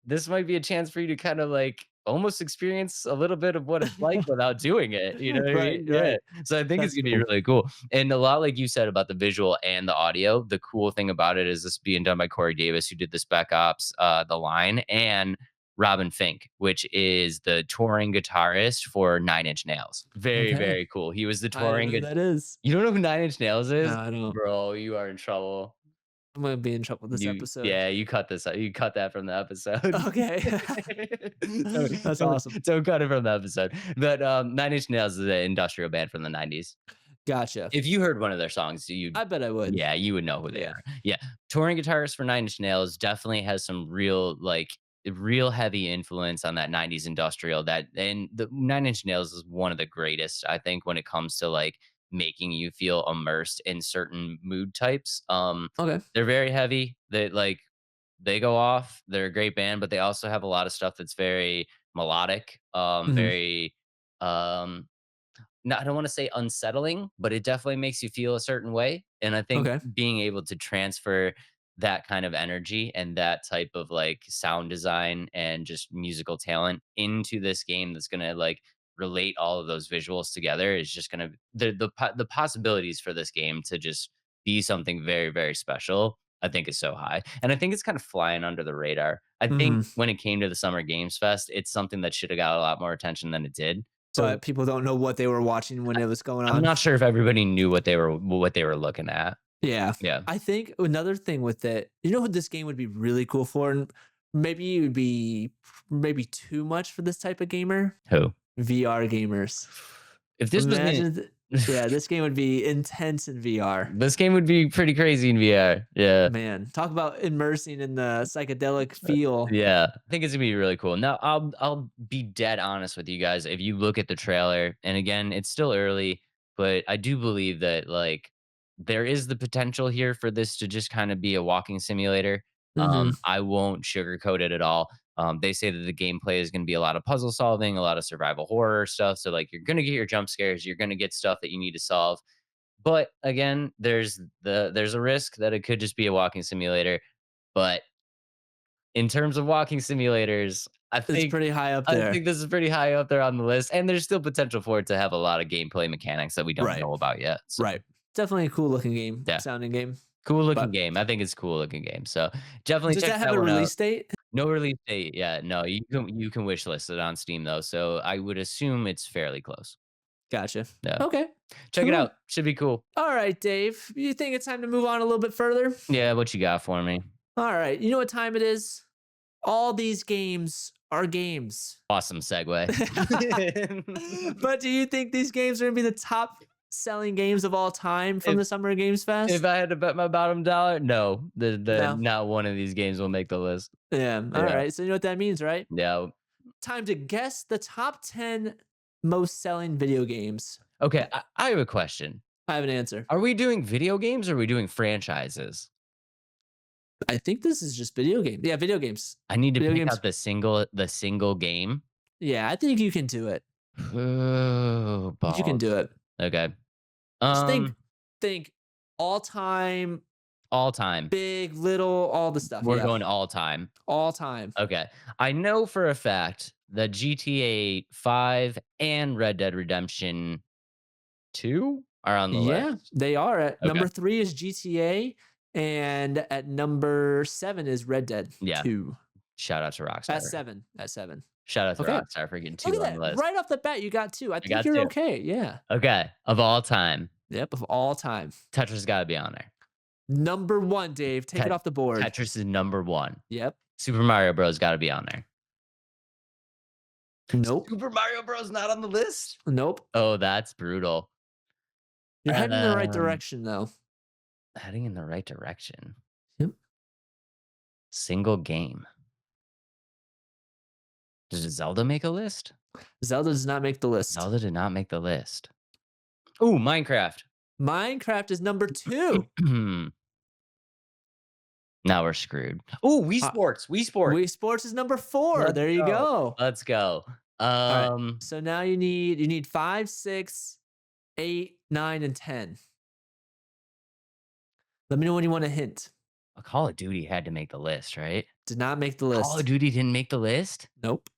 this might be a chance for you to kind of like almost experience a little bit of what it's like without doing it. You know what I Right, mean? Yeah. right. So I think it's That's gonna be cool. really cool. And a lot like you said about the visual and the audio, the cool thing about it is this being done by Corey Davis, who did the Spec Ops, The Line, and Robin Fink, which is the touring guitarist for Nine Inch Nails. Very, Okay. very cool. He was the I don't touring know who gu that is. You don't know who Nine Inch Nails No, is? I don't. Bro, you are in trouble. I'm gonna be in trouble this You episode. yeah, you cut that from the episode. Okay. That's awesome. Don't cut it from the episode. But, Nine Inch Nails is an industrial band from the '90s. Gotcha. If you heard one of their songs, I bet I would. yeah, you would know who they Yeah. are. Yeah. Touring guitarist for Nine Inch Nails definitely has some real, like, real heavy influence on that '90s industrial and the Nine Inch Nails is one of the greatest, I think, when it comes to, like, making you feel immersed in certain mood types. Okay. They're very heavy. They go off. They're a great band, but they also have a lot of stuff that's very melodic, Hmm. very um no, I don't want to say unsettling, but it definitely makes you feel a certain way. And I think Okay. being able to transfer that kind of energy and that type of like sound design and just musical talent into this game that's going to like relate all of those visuals together is just going to the possibilities for this game to just be something very very special. I think is so high. And I think it's kind of flying under the radar. I think Hmm. when it came to the Summer Games Fest, it's something that should have got a lot more attention than it did. So But people don't know what they were watching when it was going I'm on. not sure if everybody knew what they were looking at. Yeah. Yeah. I think another thing with it, you know what this game would be really cool for? And maybe it would be maybe too much for this type of gamer. Who? VR gamers. If this was me, Imagine, yeah, this game would be intense in VR. this game would be pretty crazy in VR. Yeah. Man, talk about immersing in the psychedelic feel. Yeah, I think it's gonna be really cool. Now, I'll be dead honest with you guys. If you look at the trailer, and again, it's still early, but I do believe that like there is the potential here for this to just kind of be a walking simulator. Hmm. I won't sugarcoat it at all. They say that the gameplay is going to be a lot of puzzle solving, a lot of survival horror stuff. So like you're going to get your jump scares, you're going to get stuff that you need to solve. But again, there's a risk that it could just be a walking simulator. But in terms of walking simulators, I It's think pretty high up I there. think this is pretty high up there on the list, and there's still potential for it to have a lot of gameplay mechanics that we don't Right. know about yet. So, Right. Definitely a cool looking game, yeah, sounding game. cool looking But game. I think it's a cool looking game. So, definitely does check that have that a one out. release date? No release date yet. No, you can wish list it on Steam though. So, I would assume it's fairly close. Gotcha. Yeah. Okay. Check it Cool. out. Should be cool. All right, Dave. You think it's time to move on a little bit further? Yeah, what you got for me? All right. You know what time it is? All these games are games. Awesome segue. But do you think these games are going to be the top selling games of all time from If the Summer Games if Fest? I had to bet my bottom dollar, no, No. not one of these games will make the list. Yeah. All Yeah. right. So you know what that means, right? Yeah. Time to guess the top 10 most selling video games. Okay, I have a question. I have an answer. Are we doing video games or are we doing franchises? I think this is just video games. Yeah, video games. I need to Video pick games. out the single game. Yeah, I think you can do it. Oh, You can do balls. it. Okay. Just Um, think all time, all time. big, little, all the stuff. We're Yeah. going all time. All time. Okay. I know for a fact that GTA 5 and Red Dead Redemption 2 are on the Yeah, list. they are. At Okay. number 3 is GTA, and at number 7 is Red Dead Yeah. 2. Shout out to Rockstar. At 7. At 7. Shout out to Okay. Rockstar for getting Look 2 at on the that. list. Right off the bat, you got 2. I think got you're 2. okay. Yeah. Okay. Of all time, Yep, of all time. Tetris got to be on there. Number 1, Dave. Take it off the board. Tetris is number 1. Yep. Super Mario Bros. Got to be on there. Nope. Super Mario Bros. Not on the list? Nope. Oh, that's brutal. You're heading in the right Um, direction, though. Heading in the right direction. Yep. Single game. Does Zelda make a list? Zelda does not make the list. Zelda did not make the list. Ooh, Minecraft. Minecraft is number 2. Now we're screwed. Ooh, Wii Uh, Sports. Wii Sports. Wii Sports is number 4. Let's There you go. Let's go. All right. So now you need 5, 6, 8, 9, and 10. Let me know when you want a hint. Call of Duty had to make the list, right? Did not make the Call of list. Duty didn't make the list? Nope.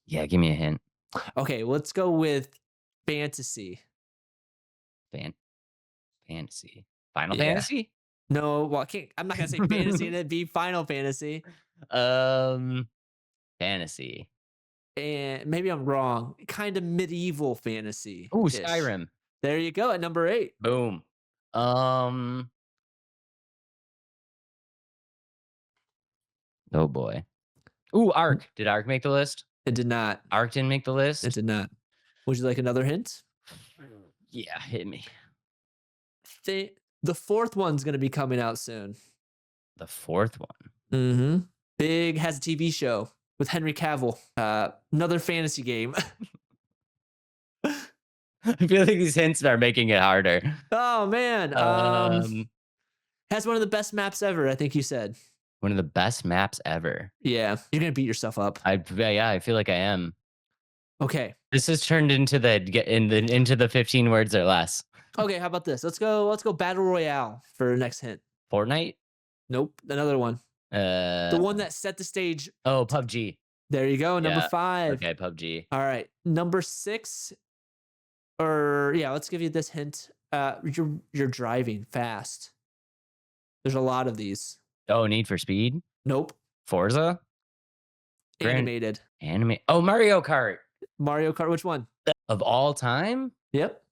Yeah, give me a hint. Okay, let's go with fantasy. Fantasy. Final Yeah. Fantasy? No, well, I'm not gonna say fantasy and it be Final Fantasy. Fantasy. And maybe I'm wrong. Kind of medieval fantasy. Ooh, Skyrim. There you go at number 8. Boom. Oh boy. Ooh, Ark. Did Ark make the list? It did not. Ark didn't make the list? It did not. Would you like another hint? Yeah, hit me. The 4th one's gonna be coming out soon. The 4th one. Mm-hmm. Big has a TV show with Henry Cavill. Another fantasy game. I feel like these hints are making it harder. Oh man. Um, Has one of the best maps ever, I think you said. one of the best maps ever. Yeah, you're gonna beat yourself up. Yeah, I feel like I am. Okay. This has turned into into the 15 words or less. Okay, how about this? Let's go battle royale for the next hint. Fortnite? Nope, another one. The Uh, one that set the stage. oh, PUBG. There you go, number Yeah. 5. Okay, PUBG. All right, number 6, or yeah, let's give you this hint. You're driving fast. There's a lot of these. Oh, Need for Speed? Nope, Forza? Grand animated. Anime. Oh, Mario Kart. Mario Kart, which one? Of all time? Yep,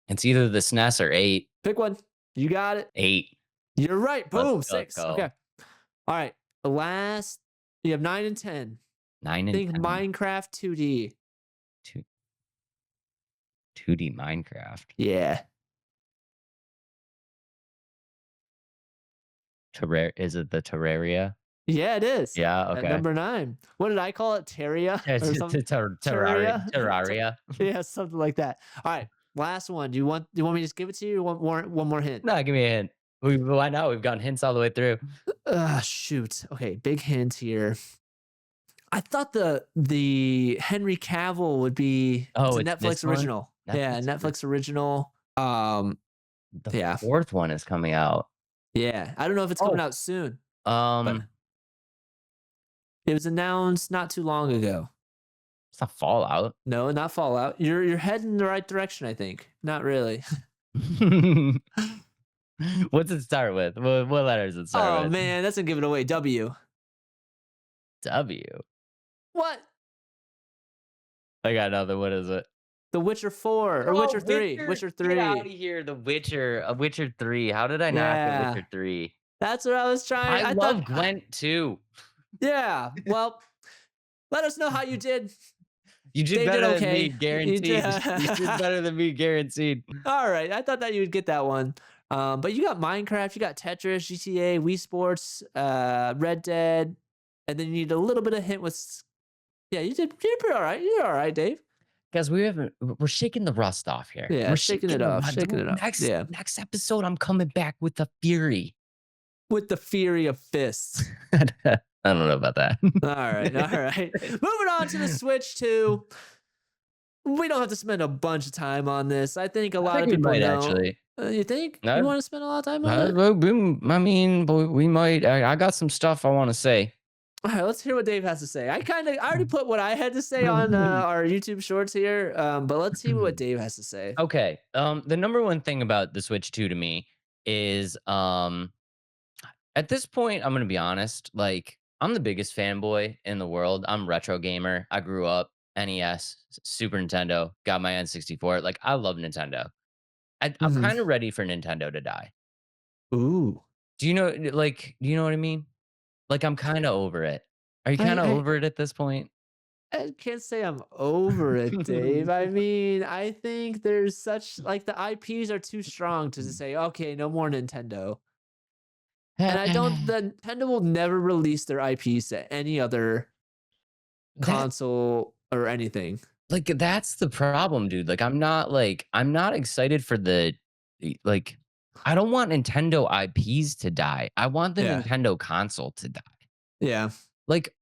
It's either the SNES or 8. pick one. You got it. 8. You're right. Boom, Let's 6. Okay. go. All right, the last, you have 9 and 10. 9 and Think 10. Minecraft 2D. 2 2D Minecraft. Yeah. Is it the Terraria? Yeah, it is. Yeah, At okay. number 9. What did I call it? Terraria or something? Terraria. Terraria? Terraria. Yeah, something like that. All right, last one. Do you want me to just give it to you? Or one more hint? No, give me a hint. Why not? We've gotten hints all the way through. Shoot. Okay, big hint here. I thought the Henry Cavill would be, it's Oh, a it's this Netflix one? original. Yeah, Netflix original. The Yeah. 4th one is coming out. Yeah. I don't know if it's coming Oh, out soon, but um, it was announced not too long ago. it's not Fallout. No, not Fallout. You're heading in the right direction, I think. Not really. What's it start with? What letters does it start Oh with? man, that's gonna give it away. W. W. What? I got another. What is it? The Witcher 4 or Oh, Witcher 3. Witcher Get out of 3. here. The Witcher. Witcher 3. How did I not get Yeah. Witcher 3? That's what I was trying. I I love thought Gwent too. yeah. Well, let us know how you did. You did Dave did better than me, okay. You did. guaranteed. You did better than me, guaranteed. All right. I thought that you would get that one. But you got Minecraft, you got Tetris, GTA, Wii Sports, Red Dead, and then you need a little bit of hint with. Yeah, you did. You're pretty all right. You're all right, Dave. Guys, we're shaking the rust off here. Yeah, We're shaking it off. Shaking it off. Next Yeah, next episode, I'm coming back with the fury. with the fury of fists. I don't know about that. All right, all right. Moving on to the Switch 2. We don't have to spend a bunch of time on this. I think a I lot think of we people might know. actually. You think No, you want to spend a lot of time on it? I mean, we might. I got some stuff I want to say. All right, let's hear what Dave has to say. I already put what I had to say on our YouTube Shorts here, but let's see what Dave has to say. Okay. The number one thing about the Switch 2 to me is at this point, I'm gonna be honest, like I'm the biggest fanboy in the world. I'm retro gamer. I grew up NES, Super Nintendo, got my N64. Like I love Nintendo. I'm Mhm. kind of ready for Nintendo to die. Ooh, Do you know what I mean? Like I'm kind of over it. Are you kind of I over it at this point? I can't say I'm over it, Dave. I mean, I think there's such like the IPs are too strong to just say, okay, no more Nintendo. And I don't. The Nintendo will never release their IPs to any other That console or anything. like that's the problem, dude. I'm not excited for like I don't want Nintendo IPs to die. I want the Yeah. Nintendo console to die. Yeah. Like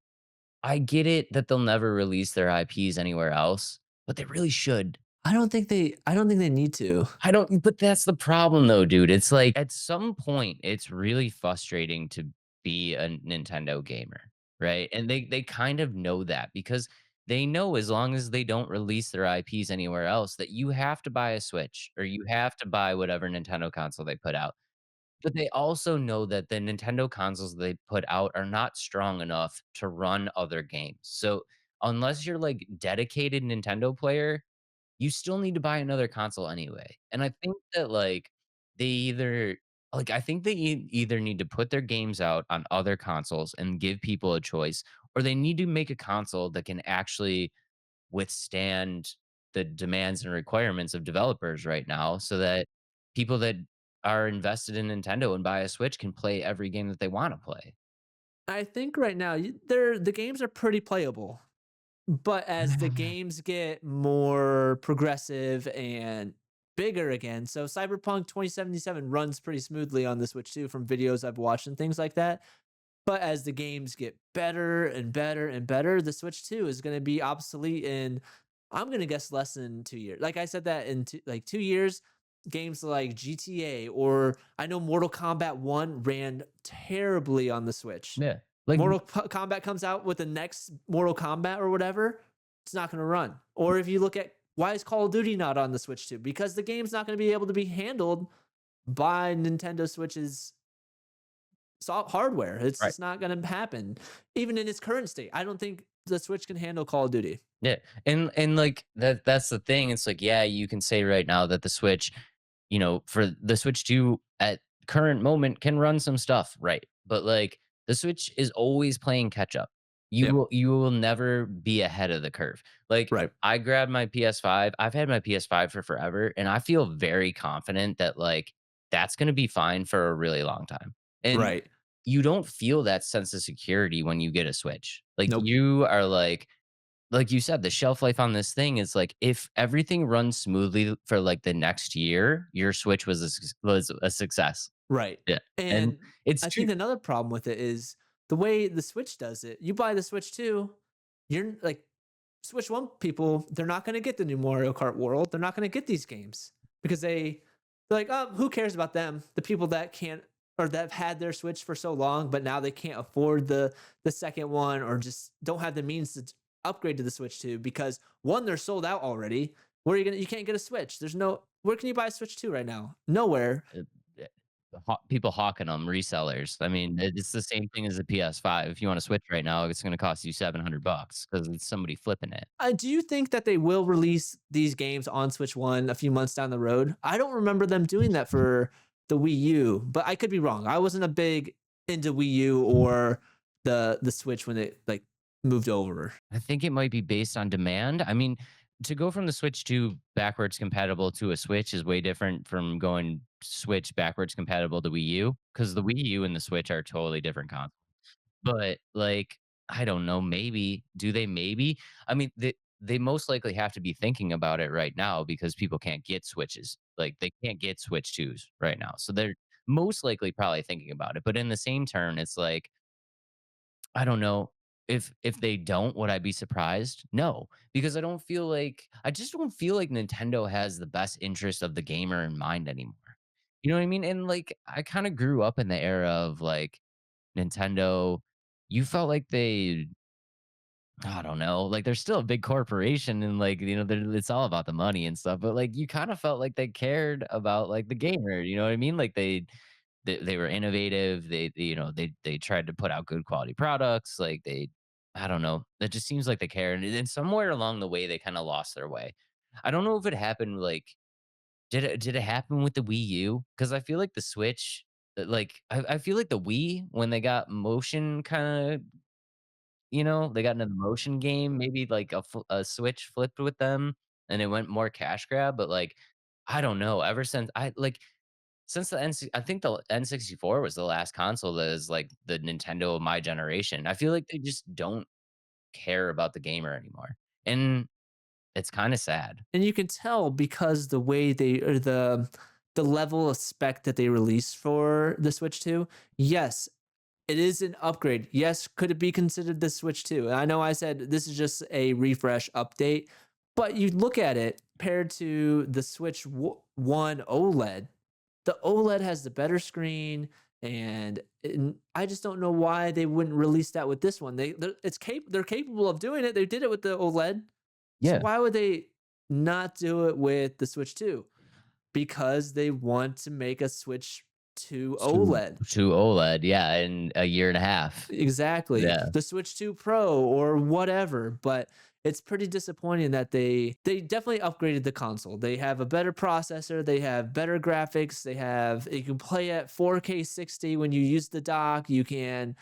I get it that they'll never release their IPs anywhere else, but they really should. I don't think they need to. I don't but that's the problem though, dude. It's like at some point it's really frustrating to be a Nintendo gamer, right? And they kind of know that because they know as long as they don't release their IPs anywhere else that you have to buy a Switch or you have to buy whatever Nintendo console they put out. But they also know that the Nintendo consoles they put out are not strong enough to run other games. So unless you're like dedicated Nintendo player, you still need to buy another console anyway. And I think that they either I think they either need to put their games out on other consoles and give people a choice, or they need to make a console that can actually withstand the demands and requirements of developers right now so that people that are invested in Nintendo and buy a Switch can play every game that they want to play. I think right now the games are pretty playable. But as the games get more progressive and bigger again, so Cyberpunk 2077 runs pretty smoothly on the Switch too from videos I've watched and things like that. But as the games get better and better and better, the Switch 2 is gonna be obsolete in, I'm gonna guess, less than 2 years. Like I said that in like 2 years, games like GTA, or I know Mortal Kombat 1 ran terribly on the Switch. Yeah. Like Kombat comes out with the next Mortal Kombat or whatever, it's not gonna run. Or if you look at, why is Call of Duty not on the Switch 2? Because the game's not gonna be able to be handled by Nintendo Switch's hardware. It's right. just not going to happen. Even in its current state, I don't think the Switch can handle Call of Duty. Yeah, and like that's the thing. It's like, yeah, you can say right now that the Switch, for the Switch 2 at current moment can run some stuff, right? But like the Switch is always playing catch up. Yep. You will never be ahead of the curve. Like Right. I grabbed my PS5. I've had my PS5 for forever, and I feel very confident that like that's going to be fine for a really long time. And Right. you don't feel that sense of security when you get a Switch. Like Nope. you are like you said, the shelf life on this thing is like if everything runs smoothly for like the next year, your Switch was a success. Right. Yeah, and And it's I true. think another problem with it is the way the Switch does it. You buy the Switch 2, you're like, Switch 1 people, they're not going to get the new Mario Kart World. They're not going to get these games because they're like, oh, who cares about them? The people that can't, or that have had their Switch for so long, but now they can't afford the second one, or just don't have the means to upgrade to the Switch 2 because one, they're sold out already. Where are you gonna? You can't get a Switch. There's no. Where can you buy a Switch 2 right now? Nowhere. Uh, People hawking them, resellers. I mean, it's the same thing as the PS5. If you want to Switch right now, it's going to cost you $700 because it's somebody flipping it. Do you think that they will release these games on Switch 1 a few months down the road? I don't remember them doing that for the Wii U, but I could be wrong. I wasn't a big into Wii U or the Switch when it like moved over. I think it might be based on demand. I mean, to go from the Switch 2 backwards compatible to a Switch is way different from going Switch backwards compatible to Wii U because the Wii U and the Switch are totally different consoles. But like, I don't know, maybe do they? Maybe. I mean, they most likely have to be thinking about it right now because people can't get Switches. Like they can't get Switch 2s right now. So they're most likely probably thinking about it. But in the same turn, it's like I don't know. If they don't, would I be surprised? No, because I just don't feel like Nintendo has the best interest of the gamer in mind anymore. You know what I mean? And like I kind of grew up in the era of like Nintendo, you felt like I don't know, like they're still a big corporation and like, it's all about the money and stuff, but like you kind of felt like they cared about like the gamer, you know what I mean? Like they were innovative. They tried to put out good quality products. Like I don't know. That just seems like they care. And then somewhere along the way, they kind of lost their way. I don't know if it happened. Like, did it happen with the Wii U? Because I feel like the Switch, I feel like the Wii when they got motion kind of, they got into the motion game. Maybe like a Switch flipped with them, and it went more cash grab. But like, I don't know. Ever since since I think the N64 was the last console that is like the Nintendo of my generation. I feel like they just don't care about the gamer anymore, and it's kinda sad. And you can tell because the way they, or the level of spec that they released for the Switch 2. Yes, it is an upgrade. Yes, could it be considered the Switch 2? And I know I said this is just a refresh update, but you look at it paired to the Switch 1 OLED. The OLED has the better screen, and I just don't know why they wouldn't release that with this one. They're capable of doing it. They did it with the OLED. So Yeah, why would they not do it with the Switch 2? Because they want to make a Switch to to OLED. to OLED, yeah, in a year and a half. Exactly. Yeah, The Switch 2 Pro or whatever, but it's pretty disappointing that they definitely upgraded the console. They have a better processor, they have better graphics, you can play at 4K 60 when you use the dock. You can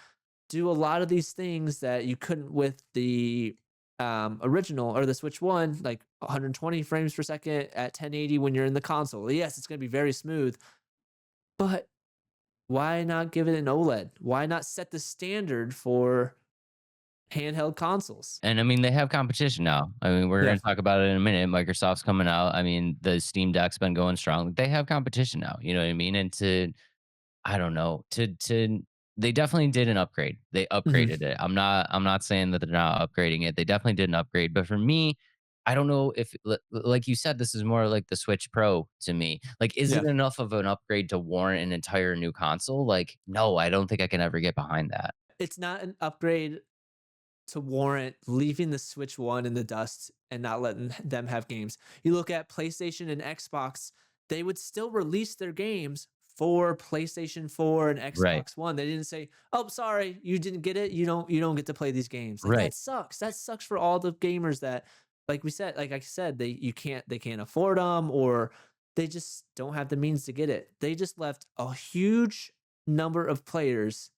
do a lot of these things that you couldn't with the original or the Switch 1, like 120 frames per second at 1080 when you're in the console. Yes, it's going to be very smooth, but why not give it an OLED? Why not set the standard for handheld consoles. And I mean, they have competition now. I mean, we're Yeah. gonna talk about it in a minute. Microsoft's coming out. I mean, the Steam Deck's been going strong. They have competition now, you know what I mean? And to I don't know, to they definitely did an upgrade. They Mhm. upgraded it. I'm not saying that they're not upgrading it. They definitely did an upgrade, but for me, I don't know if like you said, this is more like the Switch Pro to me. Like, is it Yeah. enough of an upgrade to warrant an entire new console? Like, no, I don't think I can ever get behind that. It's not an upgrade to warrant leaving the Switch 1 in the dust and not letting them have games. You look at PlayStation and Xbox, they would still release their games for PlayStation 4 and Right. Xbox One. They didn't say, "Oh, sorry, you didn't get it. You don't get to play these games." Like Right. that sucks. That sucks for all the gamers that like I said, they can't afford them or they just don't have the means to get it. They just left a huge number of players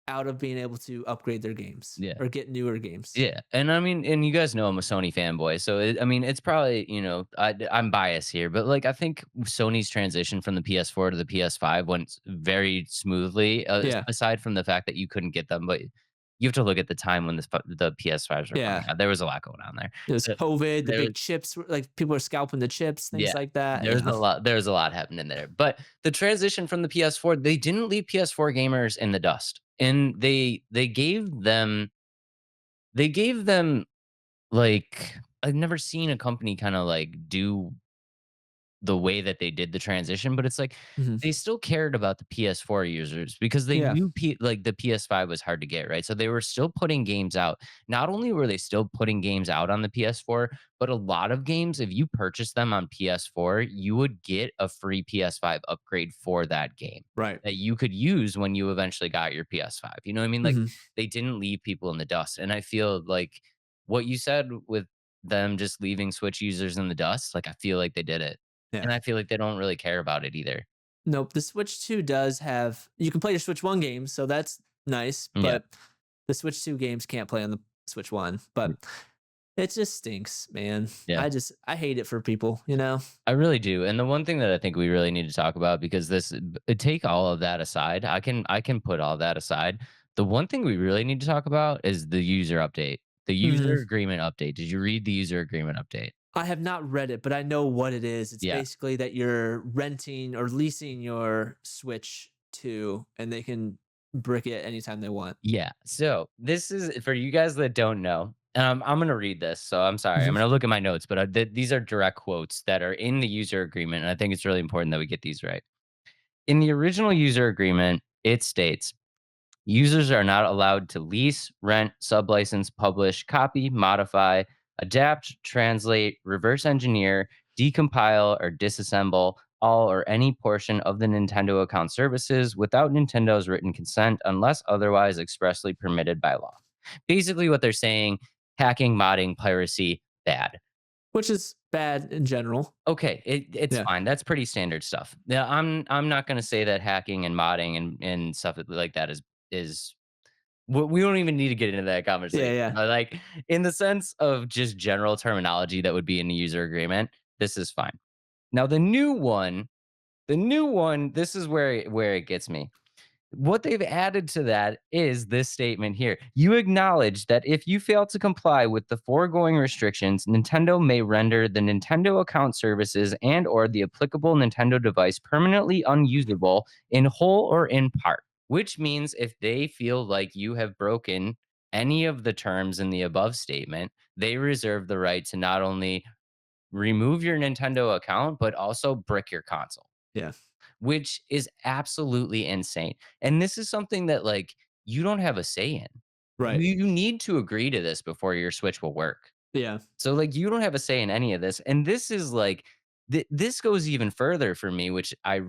out of being able to upgrade their games Yeah. or get newer games. Yeah, and I mean, and you guys know I'm a Sony fanboy, so I mean, it's probably I'm biased here, but like I think Sony's transition from the PS4 to the PS5 went very smoothly. Yeah. Aside from the fact that you couldn't get them, but you have to look at the time when the PS5s were coming Yeah. out. There was a lot going on there. It was So, COVID, the there, big chips were like people were scalping the chips, things yeah, like that. there's Yeah. a lot. There's a lot happening there, but the transition from the PS4, they didn't leave PS4 gamers in the dust, and they gave them like, I've never seen a company kinda, like, do the way that they did the transition, but it's like Mhm. they still cared about the PS4 users because they Yeah. knew like, the PS5 was hard to get, right? So they were still putting games out. Not only were they still putting games out on the PS4, but a lot of games, if you purchased them on PS4, you would get a free PS5 upgrade for that game Right. that you could use when you eventually got your PS5. You know what I mean? Like, Mhm. they didn't leave people in the dust, and I feel like what you said with them just leaving Switch users in the dust, like, I feel like they did it. Yeah. And I feel like they don't really care about it either. Nope, the Switch 2 does have you can play your Switch 1 games, so that's nice, Yeah. but the Switch 2 games can't play on the Switch 1, but it just stinks, man. Yeah. I hate it for people, you know? I really do. And the one thing that I think we really need to talk about, because take all of that aside, I can put all that aside. The one thing we really need to talk about is the user update. The user Mhm. agreement update. Did you read the user agreement update? I have not read it, but I know what it is. It's Yeah. basically that you're renting or leasing your Switch 2 and they can brick it anytime they want. Yeah. So this is for you guys that don't know. I'm going to read this. So I'm sorry. I'm Mhm. going to look at my notes, but these are direct quotes that are in the user agreement. And I think it's really important that we get these right. In the original user agreement, it states users are not allowed to lease, rent, sublicense, publish, copy, modify, adapt, translate, reverse engineer, decompile, or disassemble all or any portion of the Nintendo account services without Nintendo's written consent unless otherwise expressly permitted by law. Basically, what they're saying, hacking, modding, piracy, bad. Which is bad in general. Okay, it's Yeah. fine. That's pretty standard stuff. Yeah, I'm not gonna say that hacking and modding and stuff like that is we don't even need to get into that Yeah, conversation. yeah. But like in the sense of just general terminology that would be in the user agreement, this is fine. Now the new one, this is where it gets me. What they've added to that is this statement here. You acknowledge that if you fail to comply with the foregoing restrictions, Nintendo may render the Nintendo account services and or the applicable Nintendo device permanently unusable in whole or in part. Which means if they feel like you have broken any of the terms in the above statement, they reserve the right to not only remove your Nintendo account, but also brick your console, Yeah. which is absolutely insane. And this is something that like you don't have a say in. Right. You need to agree to this before your Switch will work. Yeah. So like you don't have a say in any of this. And this is like this goes even further for me, which I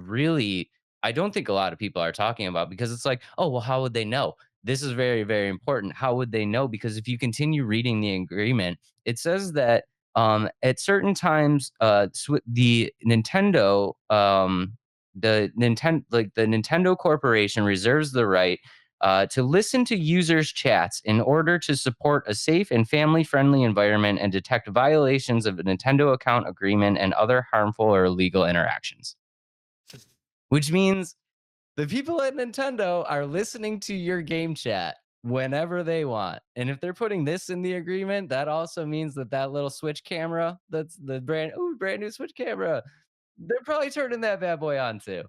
don't think a lot of people are talking about because it's like, oh, well, how would they know? This is very, very important. How would they know? Because if you continue reading the agreement, it says that at certain times, the Nintendo Corporation reserves the right to listen to users' chats in order to support a safe and family friendly environment and detect violations of a Nintendo account agreement and other harmful or illegal interactions. Which means the people at Nintendo are listening to your game chat. whenever they want. And if they're putting this in the agreement, that also means that that little Switch camera, that's the brand new Switch camera, they're probably turning that bad boy on too.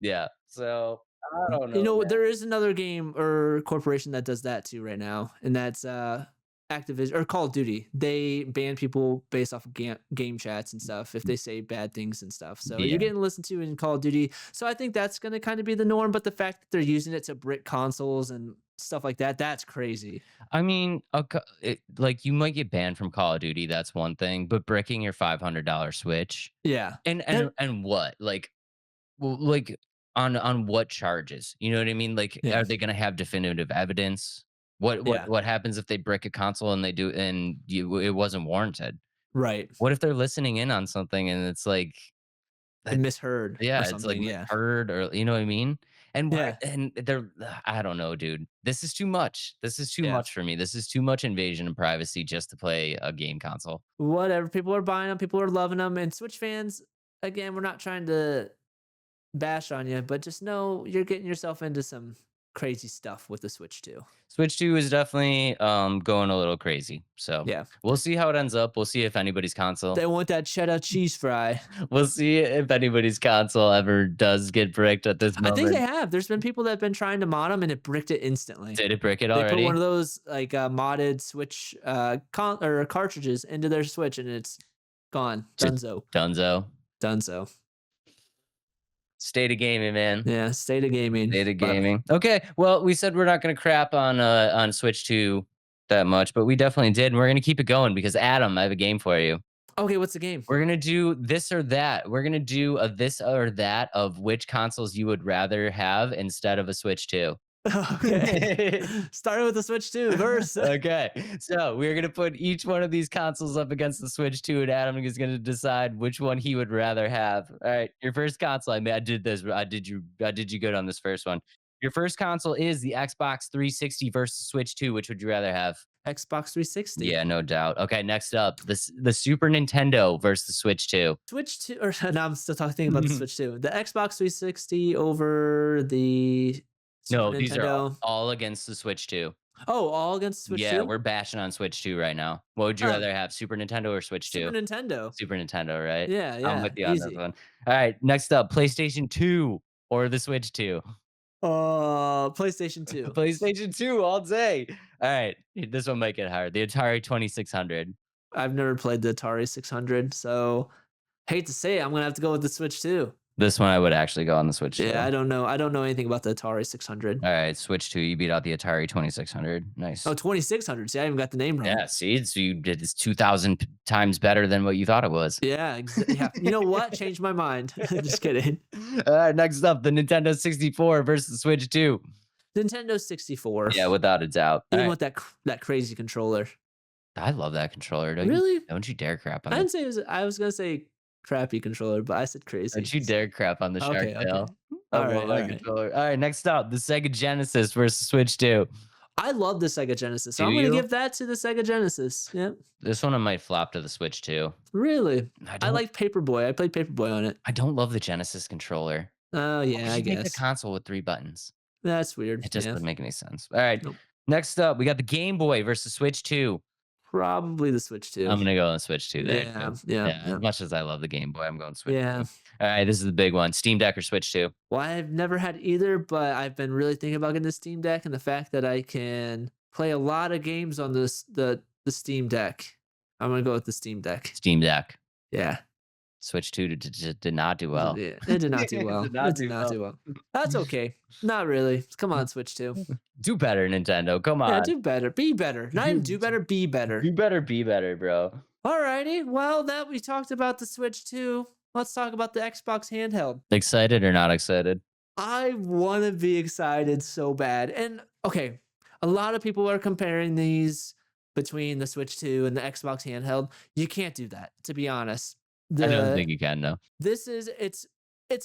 Yeah. So I don't You know, know, man. there is another game or corporation that does that too right now, and that's Activision or Call of Duty. They ban people based off of game chats and stuff if they say bad things and stuff. So you're Yeah. getting listened to in Call of Duty. So I think that's going to kind of be the norm. But the fact that they're using it to brick consoles and stuff like that, that's crazy. I mean, like you might get banned from Call of Duty, that's one thing, but bricking your $500 Switch Yeah. and That, what? Like, well, like on what charges? You know what I mean? Like, yeah. are they gonna have definitive evidence? Yeah. What happens if they brick a console and they do and it wasn't warranted? Right. What if they're listening in on something and it's like And that misheard or yeah, it's like something. Yeah. misheard or you know what I mean? And why Yeah. and they're I don't know, dude. This is too much. This is too Yeah. much for me. This is too much invasion of privacy just to play a game console. Whatever. People are buying them. People are loving them. And Switch fans, again, we're not trying to bash on you, but just know you're getting yourself into some crazy stuff with the Switch too. Switch 2 is definitely going a little crazy. So Yeah. we'll see how it ends up. We'll see if anybody's console They want that cheddar cheese fry. we'll see if anybody's console ever does get bricked at this I think they moment. have. There's been people that have been trying to mod them and it bricked it instantly. Did it brick it They put one already? of those like modded Switch or cartridges into their Switch and it's gone. Just Dunzo. Dunzo. Dunzo. State of gaming, man. Yeah. State of gaming. State of But gaming. Okay. Well, we said we're not gonna crap on Switch 2 that much, but we definitely did. And we're gonna keep it going because Adam, I have a game for you. okay, what's the game? We're gonna do this or that. We're gonna do a this or that of which consoles you would rather have instead of a Switch 2. Okay. Starting with the Switch 2 verse. Okay, so we're gonna put each one of these consoles up against the Switch 2, and Adam is gonna decide which one he would rather have. All right, your first console. I mean, I did this. I did you good on this first one. Your first console is the Xbox 360 versus Switch 2. Which would you rather have? Xbox 360. Yeah, no doubt. Okay, next up, the Super Nintendo versus the Switch 2. Switch 2 or no, I'm still talking about the Switch 2. The Xbox 360 over the Super No, these are Nintendo. all against the Switch 2. Oh, all against Switch Yeah, 2? we're bashing on Switch 2 right now. What would you Oh, rather have, Super Nintendo or Switch Super 2? Nintendo. Super Nintendo, right? Yeah, I'm yeah, with you on this easy. one. All right, next up, PlayStation 2 or the Switch 2? PlayStation 2. PlayStation 2 all day. All right, this one might get hard. The Atari 2600. I've never played the Atari 600, so hate to say it, I'm gonna have to go with the Switch 2. This one I would actually go on the Switch 2. Yeah, I don't know. I don't know anything about the Atari 600. All right, Switch 2, you beat out the Atari 2600. Oh, Nice. 2600. See, I even got the name wrong. Yeah, see, so you did this 2,000 times better than what you thought it was. Yeah, yeah. You know what? Changed my mind. Just kidding. All right, next up, the Nintendo 64 versus Switch 2. Nintendo 64. Yeah, without a doubt. All Even right. with that crazy controller. I love that controller. Really? Don't you dare crap on I it. didn't say it was, I was gonna say crappy controller, but I said Don't crazy. you dare crap on the Shark Okay, okay. Tail. I All love right, all that right. controller. All right, next up, the Sega Genesis versus Switch 2. I love the Sega Genesis, so Do I'm gonna you? give that to the Sega Genesis. Yep. This one I might flop to the Switch 2. Really? I I don't like Paperboy. I played Paperboy on it. I don't love the Genesis controller. Oh Why yeah, would I you make the guess. console with 3 buttons? That's weird. It just Yeah. doesn't make any sense. All right. Nope. Next up, we got the Game Boy versus Switch 2. Probably the Switch 2. I'm gonna go on Switch 2 there Yeah, too. yeah, Yeah, yeah. as much as I love the Game Boy, I'm going Switch 2. Yeah. All right, this is the big one. Steam Deck or Switch 2? Well, I've never had either, but I've been really thinking about getting the Steam Deck and the fact that I can play a lot of games on the Steam Deck. I'm gonna go with the Steam Deck. Steam Deck. Yeah. Switch 2 did not do well. Yeah, it did not do well. Did not It did do not well. do well. That's okay. Not really. Come on, Switch 2. Do better, Nintendo. Come Yeah, on. do better. Be better. Not even do better, be better. You better be better, bro. Alrighty. Well, that we talked about the Switch 2. Let's talk about the Xbox handheld. Excited or not excited? I want to be excited so bad. And okay, a lot of people are comparing these between the Switch 2 and the Xbox handheld. You can't do that, to be honest. I don't The think you can, no. this is it's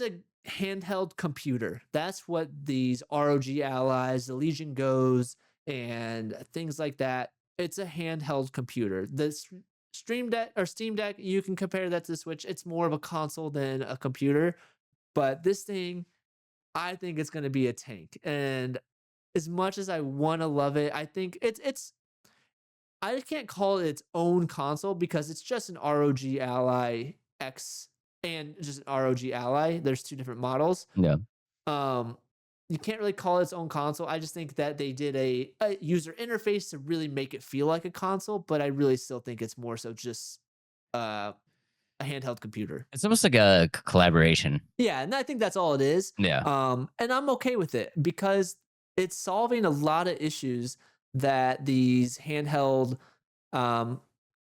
a handheld computer. That's what these ROG allies, the Legion Goes, and things like that. It's a handheld computer. Stream Deck or Steam Deck, you can compare that to the Switch. It's more of a console than a computer, but this thing, I think it's going to be a tank. And as much as I wanna love it, I think it's I can't call it its own console because it's just an ROG Ally X and just an ROG Ally. There's 2 different models. Yeah. Um, you can't really call it its own console. I just think that they did a user interface to really make it feel like a console, but I really still think it's more so just uh, a handheld computer. It's almost like a collaboration. Yeah, and I think that's all it is. Yeah. And I'm okay with it because it's solving a lot of issues that these handheld um,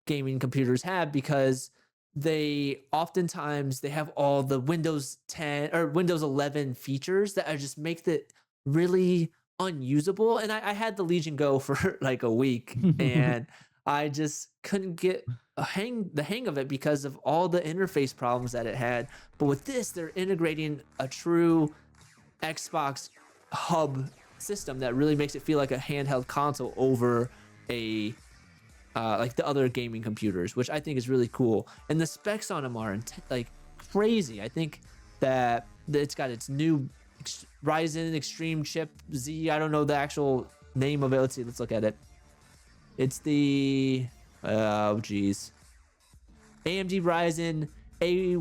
gaming computers have because they oftentimes they have all the Windows 10 or Windows 11 features that are just make it really unusable. And I had the Legion Go for like a week, and I just couldn't get the hang of it because of all the interface problems that it had. But with this, they're integrating a true Xbox hub system that really makes it feel like a handheld console over a like the other gaming computers, which I think is really cool. And the specs on them are like crazy. I think that it's got its new Ryzen Extreme Chip Z. I don't know the actual name of it. Let's see. Let's look at it. It's the oh geez, AMD Ryzen A.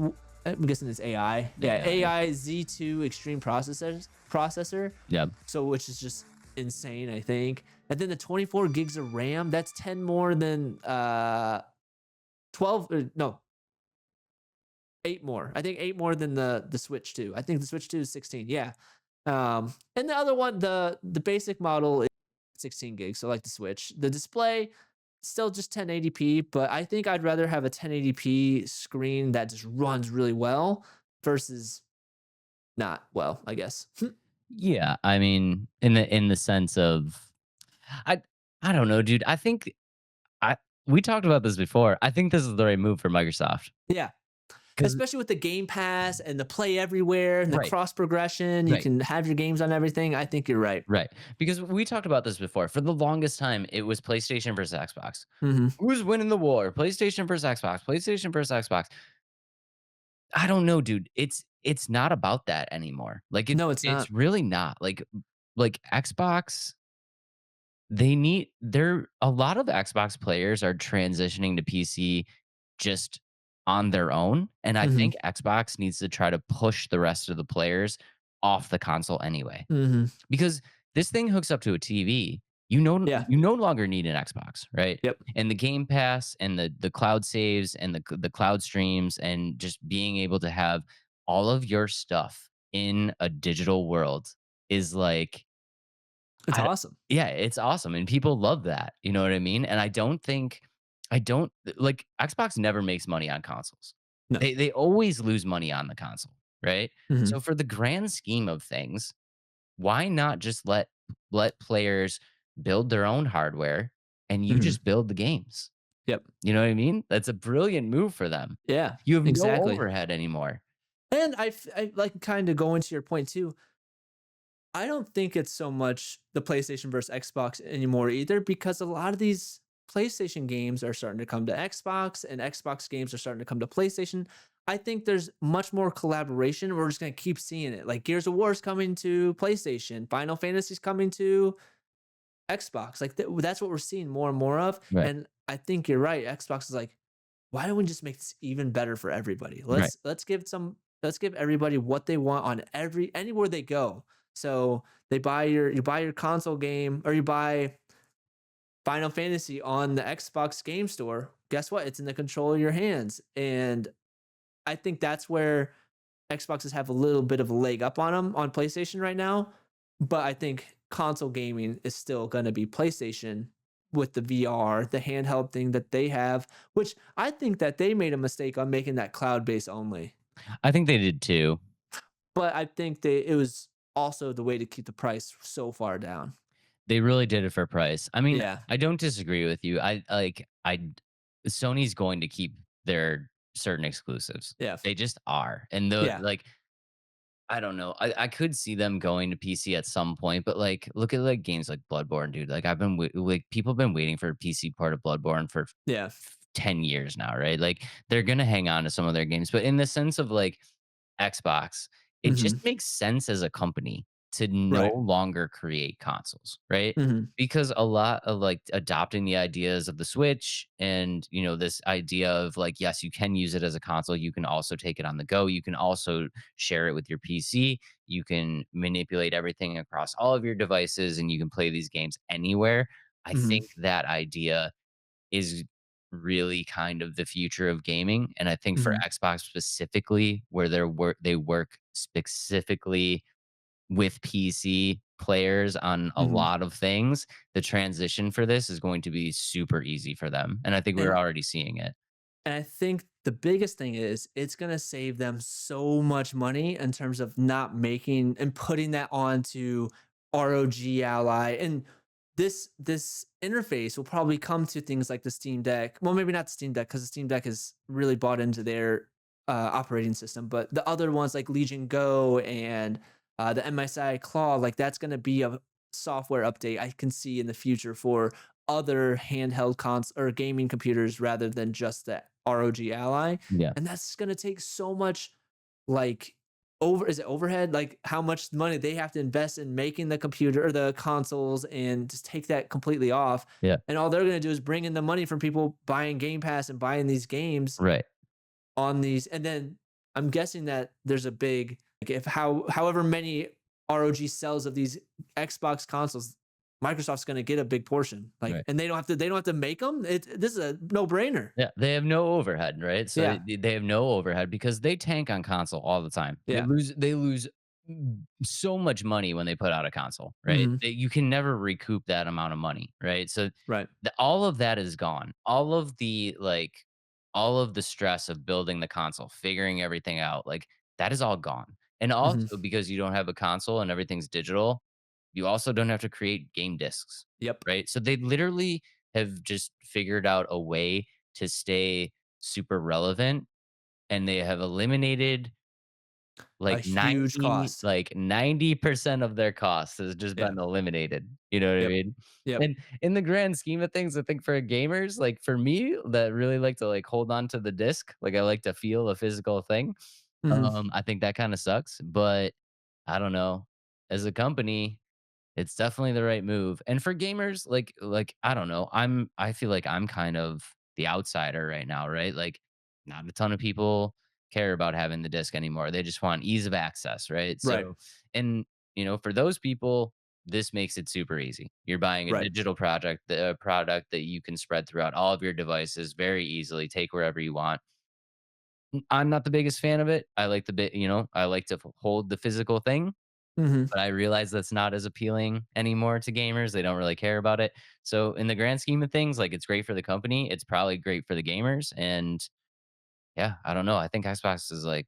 I'm guessing it's AI. Yeah, AI Z2 Extreme processor. Yeah. So which is just insane, I think. And then the 24 gigs of RAM, that's 10 more than 12 no, 8 more. I think 8 more than the Switch 2. I think the Switch 2 is 16. Yeah. And the other one, the basic model is 16 gigs, so like the Switch. The display still just 1080p, but I think I'd rather have a 1080p screen that just runs really well versus not well, I guess. Yeah. I mean, in the sense of I I don't know, dude. I think I we talked about this before. I think this is the right move for Microsoft. Yeah. Because Especially with the Game Pass and the play everywhere and the right, cross progression, you right, can have your games on everything. I think you're right. right. Because we talked about this before. For the longest time, it was PlayStation versus Xbox. Mhm. Who's winning the war? PlayStation versus Xbox. PlayStation versus Xbox. I don't know, dude. It's not about that anymore. Like No, it's it's not. really not. Like Xbox, they're a lot of Xbox players are transitioning to PC just on their own, and I Mhm. think Xbox needs to try to push the rest of the players off the console anyway. Mhm. Because this thing hooks up to a TV. Yeah. You no longer need an Xbox, right? Yep. And the Game Pass and the cloud saves and the cloud streams and just being able to have all of your stuff in a digital world is like It's I d awesome. yeah, it's awesome, and people love that, you know what I mean? And I don't like, Xbox never makes money on consoles. No. They always lose money on the console, right? Mhm. So for the grand scheme of things, why not just let players build their own hardware and you Mhm. just build the games? Yep. You know what I mean? That's a brilliant move for them. Yeah. You have no Exactly. overhead anymore. And I like kind of going to your point too. I don't think it's so much the PlayStation versus Xbox anymore either because a lot of these PlayStation games are starting to come to Xbox and Xbox games are starting to come to PlayStation. I think there's much more collaboration. We're just going to keep seeing it. Like Gears of War is coming to PlayStation, Final Fantasy's coming to Xbox. Like that's what we're seeing more and more of. Right, And I think you're right. Xbox is like, why don't we just make this even better for everybody? right. Let's give everybody what they want on anywhere they go. So they buy you buy your console game or you buy Final Fantasy on the Xbox Game Store. Guess what? It's in the control of your hands. And I think that's where Xboxes have a little bit of a leg up on them on PlayStation right now. But I think console gaming is still going to be PlayStation with the VR, the handheld thing that they have, which I think that they made a mistake on making that cloud based only. I think they did too. But I think it was also the way to keep the price so far down. They really did it for price. I mean, Yeah. I don't disagree with you. Sony's going to keep their certain exclusives. Yeah. They just are. And the Yeah. like I don't know. I could see them going to PC at some point, but like look at like games like Bloodborne, dude. Like like people have been waiting for a PC part of Bloodborne for Yeah. 10 years now, right? Like they're going to hang on to some of their games, but in the sense of like Xbox, it just Hmm. makes sense as a company. to no Right. longer create consoles, right? Mhm. Because a lot of like adopting the ideas of the Switch and, this idea of like, yes, you can use it as a console. You can also take it on the go. You can also share it with your PC. You can manipulate everything across all of your devices and you can play these games anywhere. I Mhm. think that idea is really kind of the future of gaming. And I think for Mhm. Xbox specifically, where they work specifically with PC players on a Mhm. lot of things, the transition for this is going to be super easy for them, and I think we're And already seeing it. And I think the biggest thing is it's gonna save them so much money in terms of not making and putting that onto ROG Ally. And this interface will probably come to things like the Steam Deck. Well, maybe not the Steam Deck because the Steam Deck is really bought into their operating system, but the other ones like Legion Go and the MSI Claw, like that's gonna be a software update I can see in the future for other handheld cons or gaming computers rather than just the ROG Ally. Yeah, And that's going to take so much like over is it overhead like how much money they have to invest in making the computer or the consoles and just take that completely off, yeah, and all they're going to do is bring in the money from people buying Game Pass and buying these games right. on these. And then I'm guessing that there's a big like if however many ROG sells of these Xbox consoles, Microsoft's going to get a big portion. Like, Right. and they don't have to make them. This is a no brainer. Yeah, they have no overhead, right? So Yeah, they have no overhead because they tank on console all the time. yeah, They lose so much money when they put out a console, right? hmm, You can never recoup that amount of money, right? So right, all of that is gone. All of the stress of building the console, figuring everything out, like that is all gone. And hmm, also because you don't have a console and everything's digital, you also don't have to create game discs, yep, right? So they literally have just figured out a way to stay super relevant, and they have eliminated a huge cost. 90% of their costs has just Yeah, been eliminated, you know what I yep, mean? yep, And in the grand scheme of things, I think for gamers, like for me that really like to like hold on to the disc, like I like to feel a physical thing, hmm, I think that kinda sucks, but I don't know. As a company, it's definitely the right move. And for gamers, I don't know, I feel like I'm kind of the outsider right now, right? Like not a ton of people care about having the disc anymore. They just want ease of access, right? right, So and for those people, this makes it super easy. You're buying a right, digital product that you can spread throughout all of your devices very easily, take wherever you want. I'm not the biggest fan of it. I like the bit, I like to hold the physical thing, hmm. but I realize that's not as appealing anymore to gamers. They don't really care about it. So in the grand scheme of things, like it's great for the company. It's probably great for the gamers. And yeah, I don't know. I think Xbox is like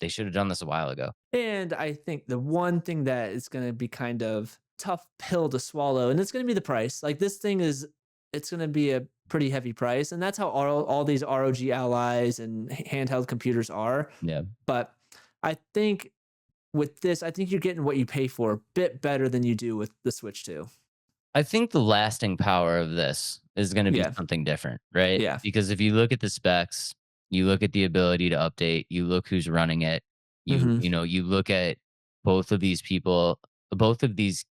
they should have done this a while ago. And I think the one thing that is going to be kind of tough pill to swallow, and it's going to be the price. Like this thing is, it's going to be a pretty heavy price, and that's how all these ROG allies and handheld computers are. Yeah. But I think with this, I think you're getting what you pay for a bit better than you do with the Switch 2. I think the lasting power of this is going to be Yeah, something different, right? yeah, Because if you look at the specs, you look at the ability to update, you look who's running it, hmm, you look at both of these people, both of these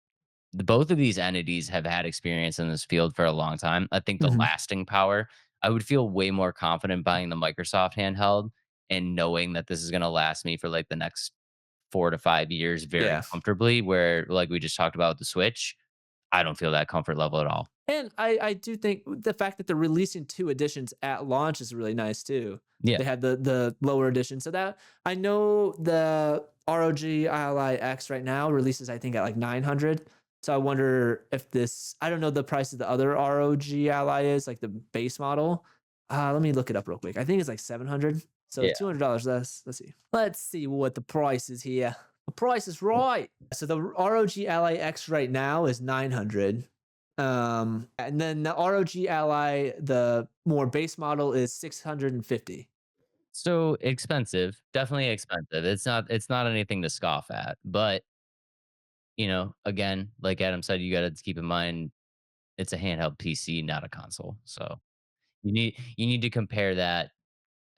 both of these entities have had experience in this field for a long time. I think the hmm, lasting power, I would feel way more confident buying the Microsoft handheld and knowing that this is going to last me for like the next 4 to 5 years very yeah. comfortably. Where, like we just talked about with the Switch, I don't feel that comfort level at all. And I do think the fact that they're releasing 2 editions at launch is really nice too. Yeah. They had the lower edition. So that I know the ROG Ally X right now releases I think at like 900. So I wonder if this I don't know the price of the other ROG Ally is, like the base model. Let me look it up real quick. I think it's like 700. So Yeah. $200 less. Let's see. Let's see what the price is here. The price is right. So the ROG Ally X right now is 900. And then the ROG Ally, the more base model is 650. So expensive, definitely expensive. It's not anything to scoff at. But, again, like Adam said, you gotta keep in mind it's a handheld PC, not a console. So you need to compare that.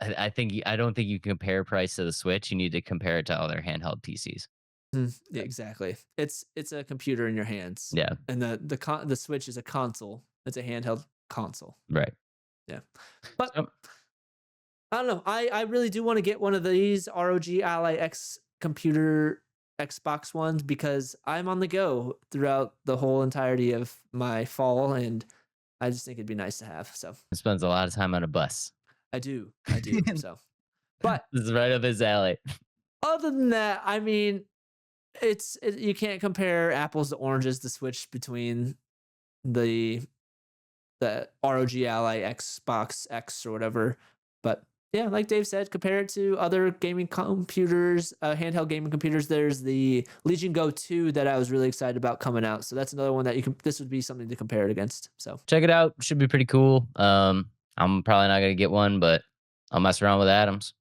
I don't think you can compare price to the Switch. You need to compare it to other handheld PCs. Yeah, exactly. It's a computer in your hands, Yeah, and the Switch is a console. It's a handheld console. right. Yeah, but So I don't know. I really do want to get one of these ROG Ally X computer Xbox ones because I'm on the go throughout the whole entirety of my fall, and I just think it'd be nice to have. So he spends a lot of time on a bus. I do. So, but This is right up his alley. other than that, I mean, you can't compare apples to oranges to switch between the ROG Ally Xbox X or whatever. But yeah, like Dave said, compare it to other gaming computers, handheld gaming computers. There's the Legion Go 2 that I was really excited about coming out. So that's another one that this would be something to compare it against. So Check it out. Should be pretty cool. I'm probably not gonna get one, but I'll mess around with Adams.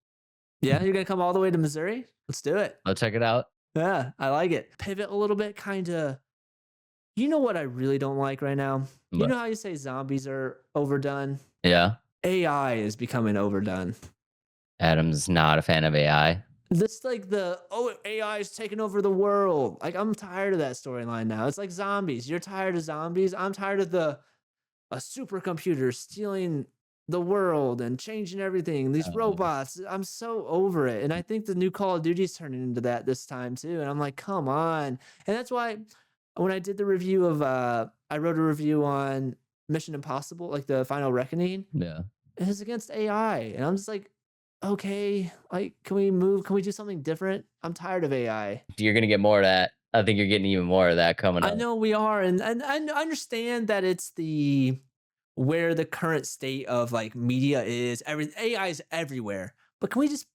yeah, you're going to come all the way to Missouri? Let's do it. I'll check it out. Yeah, I like it. Pivot a little bit, kind of. You know what I really don't like right now? You But know how you say zombies are overdone? yeah, AI is becoming overdone. Adam's not a fan of AI. This like AI is taking over the world. Like I'm tired of that storyline now. It's like zombies. You're tired of zombies. I'm tired of the a supercomputer stealing the world and changing everything. These Um, robots. I'm so over it. And I think the new Call of Duty is turning into that this time too. And I'm like, come on. And that's why when I did the review of I wrote a review on Mission Impossible, like the Final Reckoning, yeah. it was against AI. And I'm just like, okay, like, can we move? Can we do something different? I'm tired of AI. You're gonna get more of that. I think you're getting even more of that coming I up. know we are, and I understand that it's the where the current state of like media is. AI is everywhere, but can we just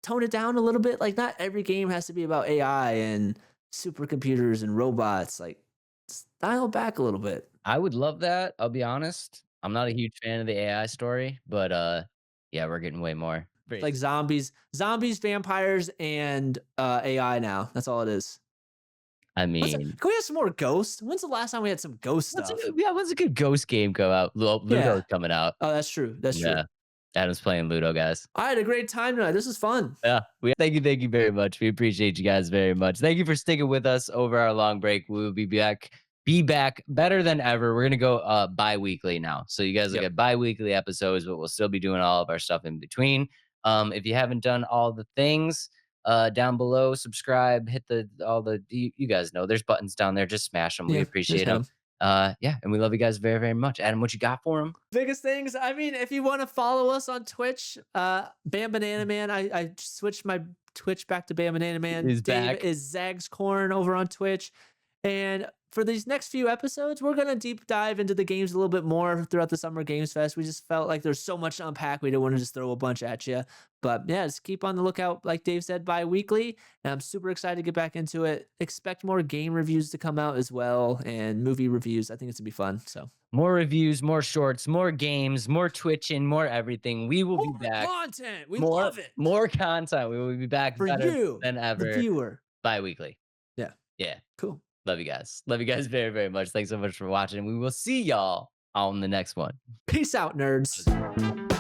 tone it down a little bit? Like, not every game has to be about AI and supercomputers and robots. Like, dial back a little bit. I would love that. I'll be honest. I'm not a huge fan of the AI story, but yeah, we're getting way more. It's like zombies, vampires, and AI now. That's all it is. I mean, Can we have some more ghosts? When's the last time we had some ghost stuff? when's a good ghost game come out? Ludo's Yeah. coming out. Oh, that's true. That's true. Yeah. Adam's playing Ludo, guys. I had a great time tonight. This is fun. Yeah, thank you very much. We appreciate you guys very much. Thank you for sticking with us over our long break. We will be back better than ever. We're gonna go bi-weekly now. So you guys will Yep. get bi-weekly episodes, but we'll still be doing all of our stuff in between. If you haven't done all the things down below, subscribe, hit all the you guys know there's buttons down there. Just smash them. We Yeah. Just appreciate hit them. them. Yeah, and we love you guys very, very much. Adam, what you got for them? Biggest things. I mean, if you want to follow us on Twitch, Bam Banana Man. I switched my Twitch back to Bam Banana Man. Is Dave back. is Zags Corn over on Twitch. And for these next few episodes, we're gonna deep dive into the games a little bit more throughout the Summer Games Fest. We just felt like there's so much to unpack. We didn't want to just throw a bunch at you. But yeah, just keep on the lookout, like Dave said, bi-weekly. And I'm super excited to get back into it. Expect more game reviews to come out as well and movie reviews. I think it's gonna be fun. So More reviews, more shorts, more games, more twitching, more everything. We will be more back. content. We More love it. more content. We will be back For better you, than the ever viewer. bi-weekly. Yeah, Yeah. cool. Love you guys. Love you guys very, very much. Thanks so much for watching. We will see y'all on the next one. Peace out, nerds.